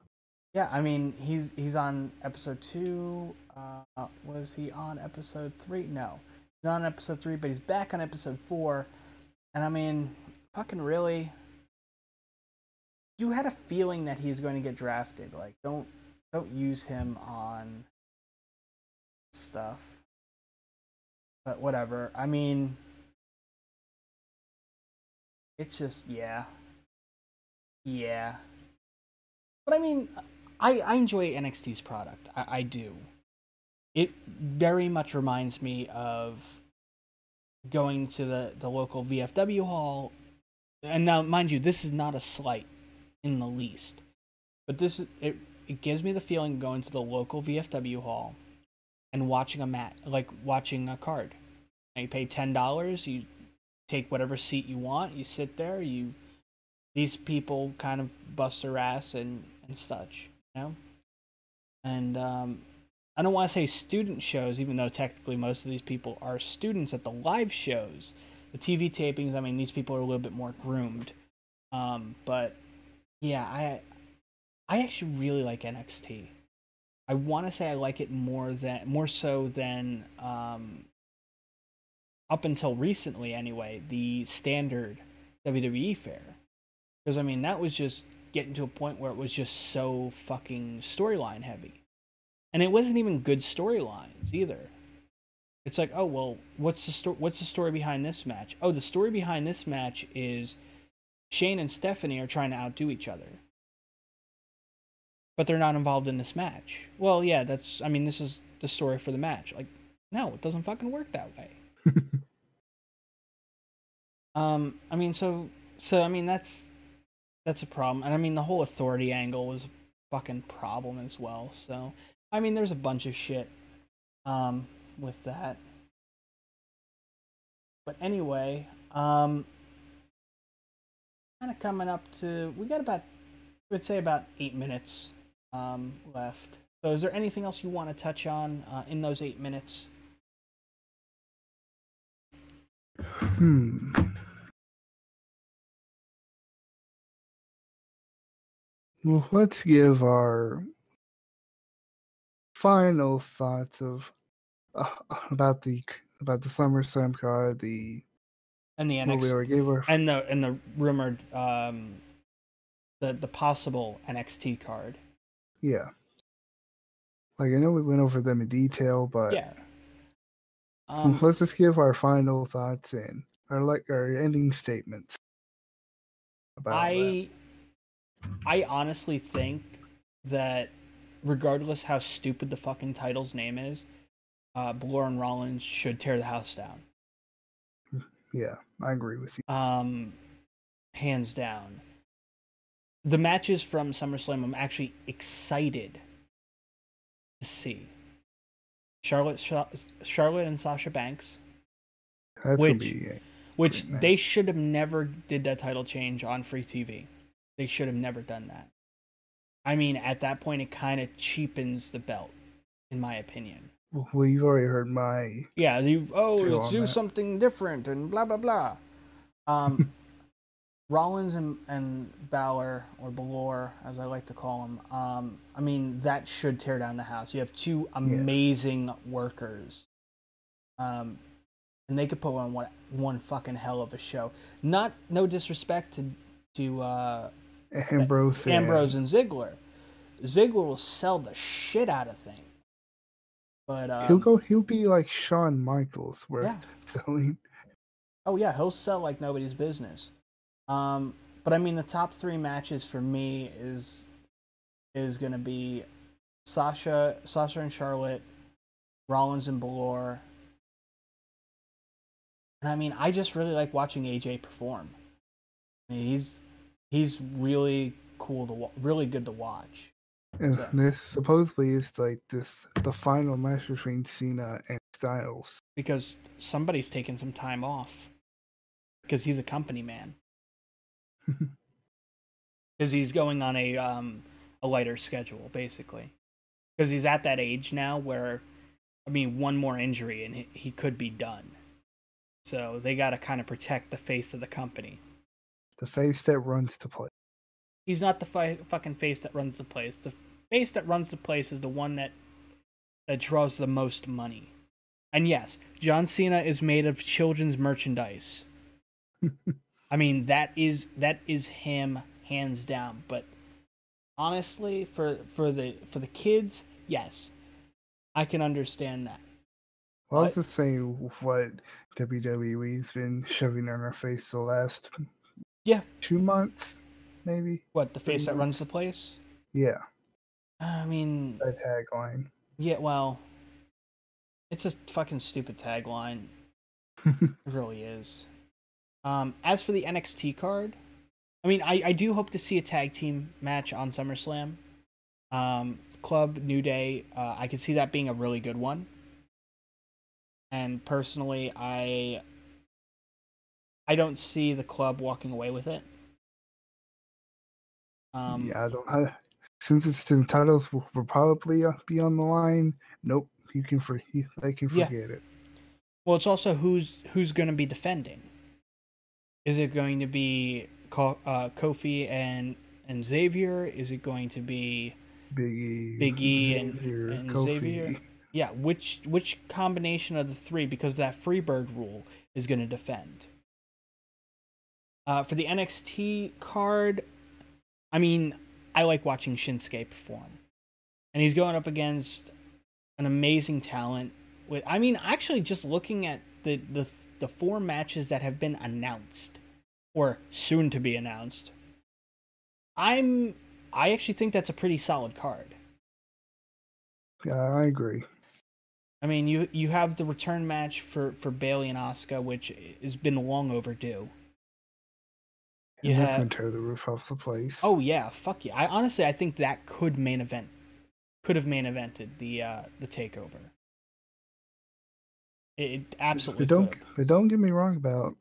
[SPEAKER 1] Yeah, I mean, he's on episode 2. Was he on episode 3? No, he's not on episode 3, but he's back on episode 4. And I mean, fucking really, you had a feeling that he's going to get drafted. Like, don't use him on stuff. But whatever. I mean, it's just yeah. But I mean, I enjoy NXT's product. I do. It very much reminds me of going to the local VFW hall. And now, mind you, this is not a slight in the least. But it gives me the feeling of going to the local VFW hall and watching watching a card. And you pay $10, you take whatever seat you want, you sit there, these people kind of bust their ass and such, you know? And I don't want to say student shows, even though technically most of these people are students at the live shows. The TV tapings, I mean, these people are a little bit more groomed. But yeah, I actually really like NXT. I want to say I like it more so than up until recently anyway, the standard WWE fare. Because I mean, that was just getting to a point where it was just so fucking storyline heavy. And it wasn't even good storylines either. It's like, oh well, what's the story behind this match? Oh, the story behind this match is Shane and Stephanie are trying to outdo each other. But they're not involved in this match. Well, yeah, this is the story for the match. Like, no, it doesn't fucking work that way. I mean, so I mean that's a problem. And I mean the whole authority angle was a fucking problem as well. So I mean there's a bunch of shit with that. But anyway, kind of coming up to, we got about, I would say about 8 minutes left. So is there anything else you want to touch on in those 8 minutes?
[SPEAKER 2] Well, let's give our final thoughts of about the Summerslam card,
[SPEAKER 1] and the NXT, and the rumored the possible NXT card.
[SPEAKER 2] Yeah, like I know we went over them in detail, but
[SPEAKER 1] yeah,
[SPEAKER 2] let's just give our final thoughts and our ending statements about that.
[SPEAKER 1] I honestly think that regardless how stupid the fucking title's name is, Balor and Rollins should tear the house down.
[SPEAKER 2] Yeah, I agree with you.
[SPEAKER 1] Hands down. the matches from SummerSlam I'm actually excited to see. Charlotte and Sasha Banks.
[SPEAKER 2] That's gonna be
[SPEAKER 1] which they should have never did that title change on free TV. They should have never done that. I mean, at that point, it kind of cheapens the belt, in my opinion.
[SPEAKER 2] Well, you've already heard my
[SPEAKER 1] let's do something different and blah blah blah. Rollins and Balor, or Balor as I like to call him. I mean, that should tear down the house. You have two amazing workers. And they could put on one fucking hell of a show. No disrespect to Ambrose and Ziggler. Ziggler will sell the shit out of things. But
[SPEAKER 2] he'll be like Shawn Michaels, selling.
[SPEAKER 1] Oh yeah, he'll sell like nobody's business. But I mean, the top 3 matches for me is gonna be Sasha and Charlotte, Rollins and Balor. And I mean, I just really like watching AJ perform. I mean, he's really cool really good to watch.
[SPEAKER 2] And this supposedly is like the final match between Cena and Styles.
[SPEAKER 1] Because somebody's taking some time off. Because he's a company man. Because he's going on a lighter schedule, basically. Because he's at that age now where, I mean, one more injury and he could be done. So they got to kind of protect the face of the company.
[SPEAKER 2] The face that runs the place.
[SPEAKER 1] He's not the fucking face that runs the place. The face that runs the place is the one that draws the most money. And yes, John Cena is made of children's merchandise. I mean, that is him hands down. But honestly, for the kids, yes, I can understand that.
[SPEAKER 2] Well, I was just saying what WWE's been shoving on our face the last 2 months, maybe.
[SPEAKER 1] What, the face that runs the place?
[SPEAKER 2] Yeah.
[SPEAKER 1] I mean,
[SPEAKER 2] that tagline.
[SPEAKER 1] Yeah, well, it's a fucking stupid tagline. It really is. As for the NXT card, I mean, I do hope to see a tag team match on SummerSlam. Club, New Day, I could see that being a really good one. And personally, I don't see the Club walking away with it.
[SPEAKER 2] Yeah, since the titles will probably be on the line. Nope, they can forget it.
[SPEAKER 1] Well, it's also who's going to be defending. Is it going to be Kofi and Xavier? Is it going to be Big E and Xavier? Yeah, which combination of the 3? Because that Freebird rule is going to defend. For the NXT card, I mean, I like watching Shinsuke perform, and he's going up against an amazing talent. Actually, just looking at the 4 matches that have been announced, or soon to be announced, I actually think that's a pretty solid card.
[SPEAKER 2] Yeah, I agree.
[SPEAKER 1] I mean, you have the return match for Bayley and Asuka, which has been long overdue.
[SPEAKER 2] That's gonna tear the roof off the place.
[SPEAKER 1] Oh yeah, fuck yeah! I think that could have main evented the Takeover. It absolutely could.
[SPEAKER 2] But don't get me wrong about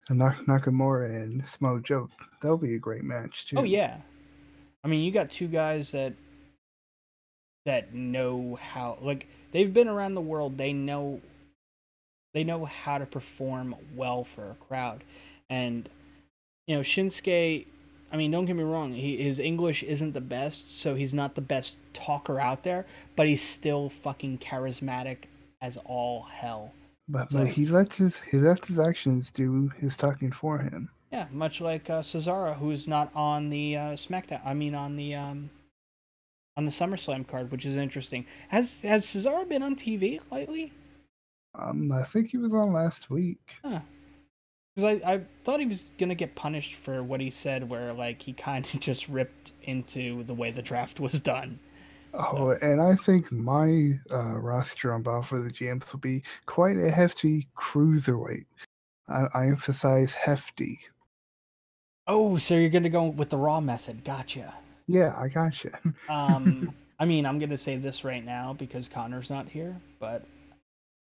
[SPEAKER 2] Nakamura and Samoa Joe. That'll be a great match too.
[SPEAKER 1] Oh yeah, I mean, you got 2 guys that know how, like, they've been around the world. They know how to perform well for a crowd. And you know, Shinsuke, I mean, don't get me wrong, his English isn't the best, so he's not the best talker out there, but he's still fucking charismatic as all hell.
[SPEAKER 2] But he lets his actions do his talking for him.
[SPEAKER 1] Yeah, much like Cesaro, who's not on the SmackDown. I mean, on the SummerSlam card, which is interesting. Has Cesaro been on TV lately?
[SPEAKER 2] I think he was on last week.
[SPEAKER 1] Huh. Because I thought he was gonna get punished for what he said, where like he kind of just ripped into the way the draft was done.
[SPEAKER 2] Oh, and I think my roster on Bound for the GMs will be quite a hefty cruiserweight. I emphasize hefty.
[SPEAKER 1] Oh, so you're gonna go with the Raw method? Gotcha.
[SPEAKER 2] Yeah, I gotcha.
[SPEAKER 1] I mean, I'm gonna say this right now because Connor's not here, but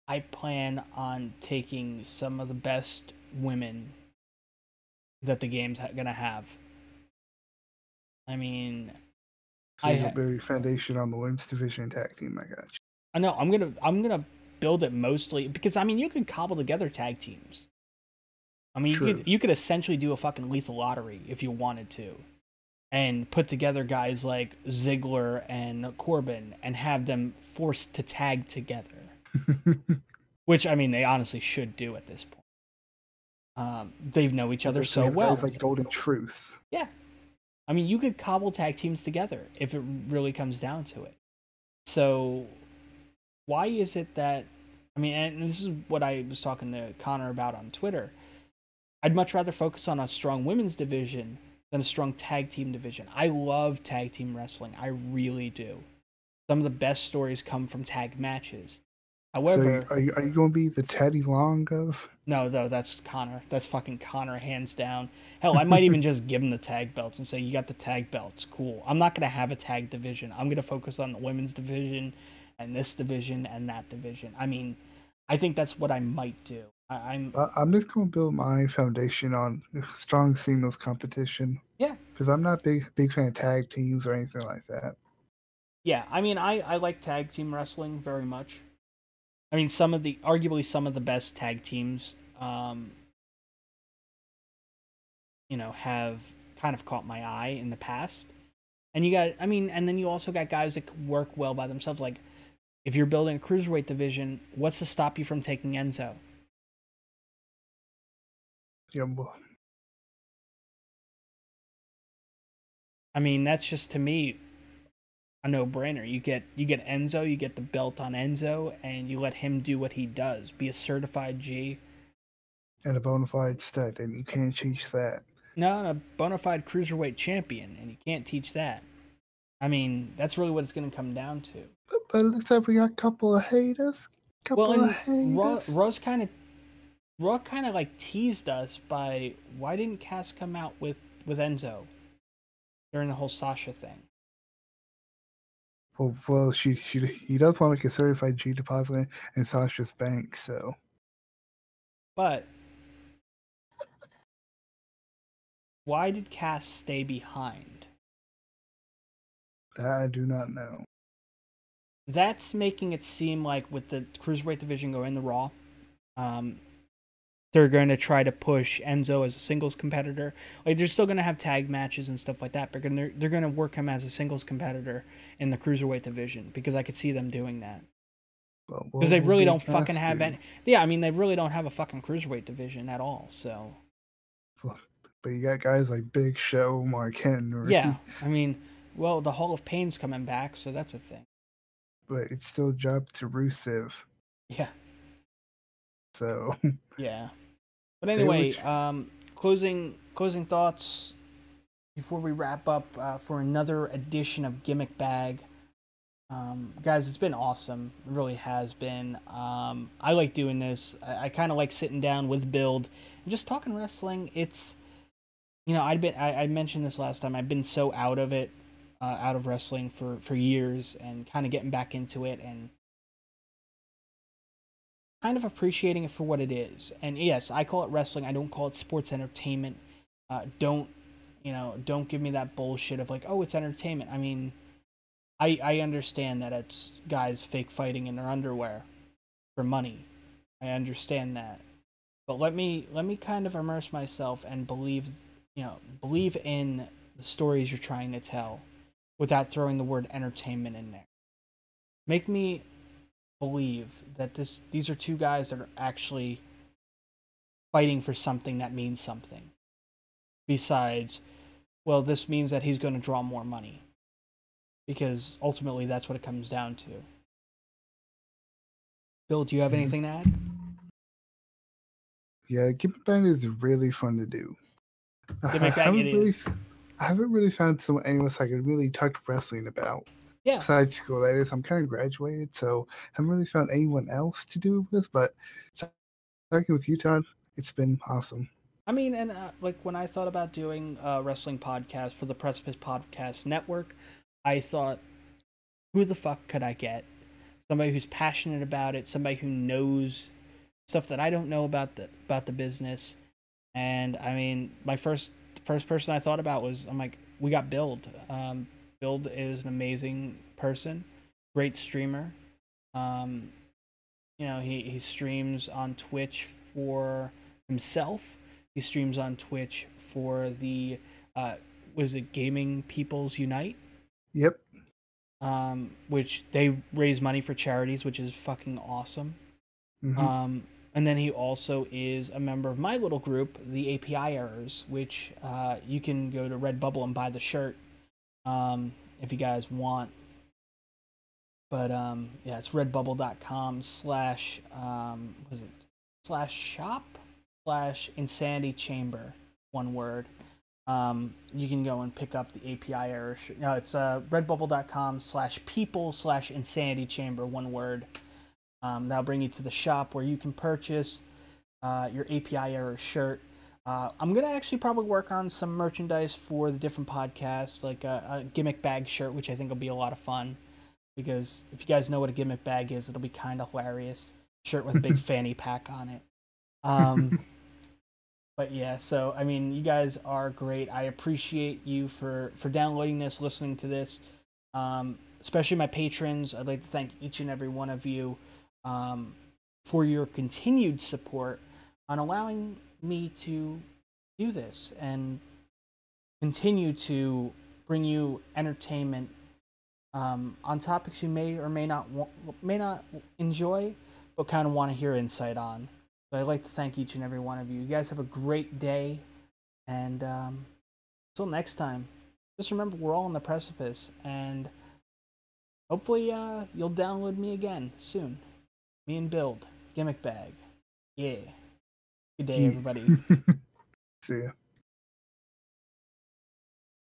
[SPEAKER 1] I plan on taking some of the best women that the game's gonna have. I mean,
[SPEAKER 2] so you'll build foundation on the women's division tag team. I got you.
[SPEAKER 1] I know I'm gonna build it mostly because I mean you could cobble together tag teams. I mean you could essentially do a fucking lethal lottery if you wanted to, and put together guys like Ziggler and Corbin and have them forced to tag together. Which I mean they honestly should do at this point. They know each other so well.
[SPEAKER 2] Guys like Golden Truth.
[SPEAKER 1] Yeah, I mean you could cobble tag teams together if it really comes down to it. So why is it that I mean, and this is what I was talking to Connor about on Twitter. I'd much rather focus on a strong women's division than a strong tag team division. I love tag team wrestling. I really do. Some of the best stories come from tag matches. However,
[SPEAKER 2] so are you going to be the Teddy Long of?
[SPEAKER 1] No, that's Connor. That's fucking Connor, hands down. Hell, I might even just give him the tag belts and say, you got the tag belts. Cool. I'm not going to have a tag division. I'm going to focus on the women's division and this division and that division. I mean, I think that's what I might do. I'm
[SPEAKER 2] just going to build my foundation on strong singles competition.
[SPEAKER 1] Yeah.
[SPEAKER 2] Because I'm not big fan of tag teams or anything like that.
[SPEAKER 1] Yeah, I mean, I like tag team wrestling very much. I mean, arguably some of the best tag teams, have kind of caught my eye in the past. And and then you also got guys that work well by themselves. Like, if you're building a cruiserweight division, what's to stop you from taking Enzo?
[SPEAKER 2] Yeah, well,
[SPEAKER 1] I mean, that's just to me a no-brainer. You get Enzo, you get the belt on Enzo, and you let him do what he does. Be a certified G.
[SPEAKER 2] And a bona fide stud, and you can't teach that.
[SPEAKER 1] No, a bona fide cruiserweight champion, and you can't teach that. I mean, that's really what it's going to come down to.
[SPEAKER 2] But it looks like we got a couple of haters.
[SPEAKER 1] Raw kind of like teased us by why didn't Cass come out with Enzo during the whole Sasha thing?
[SPEAKER 2] Well, he does want to get certified G deposit in Sasha's bank, so.
[SPEAKER 1] But why did Cass stay behind?
[SPEAKER 2] That I do not know.
[SPEAKER 1] That's making it seem like with the cruiserweight division going to Raw, they're going to try to push Enzo as a singles competitor. Like, they're still going to have tag matches and stuff like that, but they're going to work him as a singles competitor in the cruiserweight division because I could see them doing that. Because they really don't fucking have any. Yeah, I mean, they really don't have a fucking cruiserweight division at all. So.
[SPEAKER 2] But you got guys like Big Show, Mark Henry.
[SPEAKER 1] Yeah, I mean, well, the Hall of Pain's coming back, so that's a thing.
[SPEAKER 2] But it's still a job to Rusev.
[SPEAKER 1] Yeah.
[SPEAKER 2] So.
[SPEAKER 1] Yeah. But anyway, closing thoughts before we wrap up for another edition of Gimmick Bag. Guys, it's been awesome. It really has been. I like doing this. I kind of like sitting down with Build and just talking wrestling. It's, I mentioned this last time. I've been so out of it, out of wrestling for years, and kind of getting back into it and kind of appreciating it for what it is. And yes, I call it wrestling. I don't call it sports entertainment. Don't give me that bullshit of like, oh, it's entertainment. I mean, I understand that it's guys fake fighting in their underwear for money. I understand that. But let me kind of immerse myself and believe in the stories you're trying to tell without throwing the word entertainment in there. Make me believe that these are two guys that are actually fighting for something that means something. Besides, well, this means that he's going to draw more money. Because ultimately that's what it comes down to. Bill, do you have anything to add?
[SPEAKER 2] Yeah, Gimmick Bag is really fun to do.
[SPEAKER 1] Gimmick Bag it is.
[SPEAKER 2] I haven't really found anyone I could really talk wrestling about.
[SPEAKER 1] Yeah.
[SPEAKER 2] Besides school, that is. I'm kind of graduated, so I haven't really found anyone else to do it with, but talking with you, Todd, it's been awesome.
[SPEAKER 1] I mean, and like when I thought about doing a wrestling podcast for the Precipice Podcast Network, I thought, who the fuck could I get? Somebody who's passionate about it, somebody who knows stuff that I don't know about the business. And I mean, my first person I thought about was, I'm like, we got Build. Build is an amazing person, great streamer. You know, he streams on Twitch for himself. He streams on Twitch for the was it Gaming Peoples Unite?
[SPEAKER 2] Yep.
[SPEAKER 1] Which they raise money for charities, which is fucking awesome.
[SPEAKER 2] Mm-hmm.
[SPEAKER 1] And then he also is a member of my little group, the API Errors, which you can go to Redbubble and buy the shirt if you guys want. But yeah, it's redbubble.com/shop/insanity chamber, one word. You can go and pick up the API error. No, it's redbubble.com/people/insanity chamber, one word. That'll bring you to the shop where you can purchase your API error shirt. I'm gonna actually probably work on some merchandise for the different podcasts, like a gimmick bag shirt, which I think will be a lot of fun. Because if you guys know what a gimmick bag is, it'll be kind of hilarious. Shirt with a big fanny pack on it. But yeah, so I mean, you guys are great. I appreciate you for downloading this, listening to this. Especially my patrons. I'd like to thank each and every one of you for your continued support on allowing me to do this and continue to bring you entertainment on topics you may or may not enjoy, but kind of want to hear insight on. So I'd like to thank each and every one of you. You guys have a great day, and until next time, just remember we're all on the precipice, and hopefully you'll download me again soon. Me and Build, Gimmick Bag. Yeah. Good day, everybody.
[SPEAKER 2] See ya.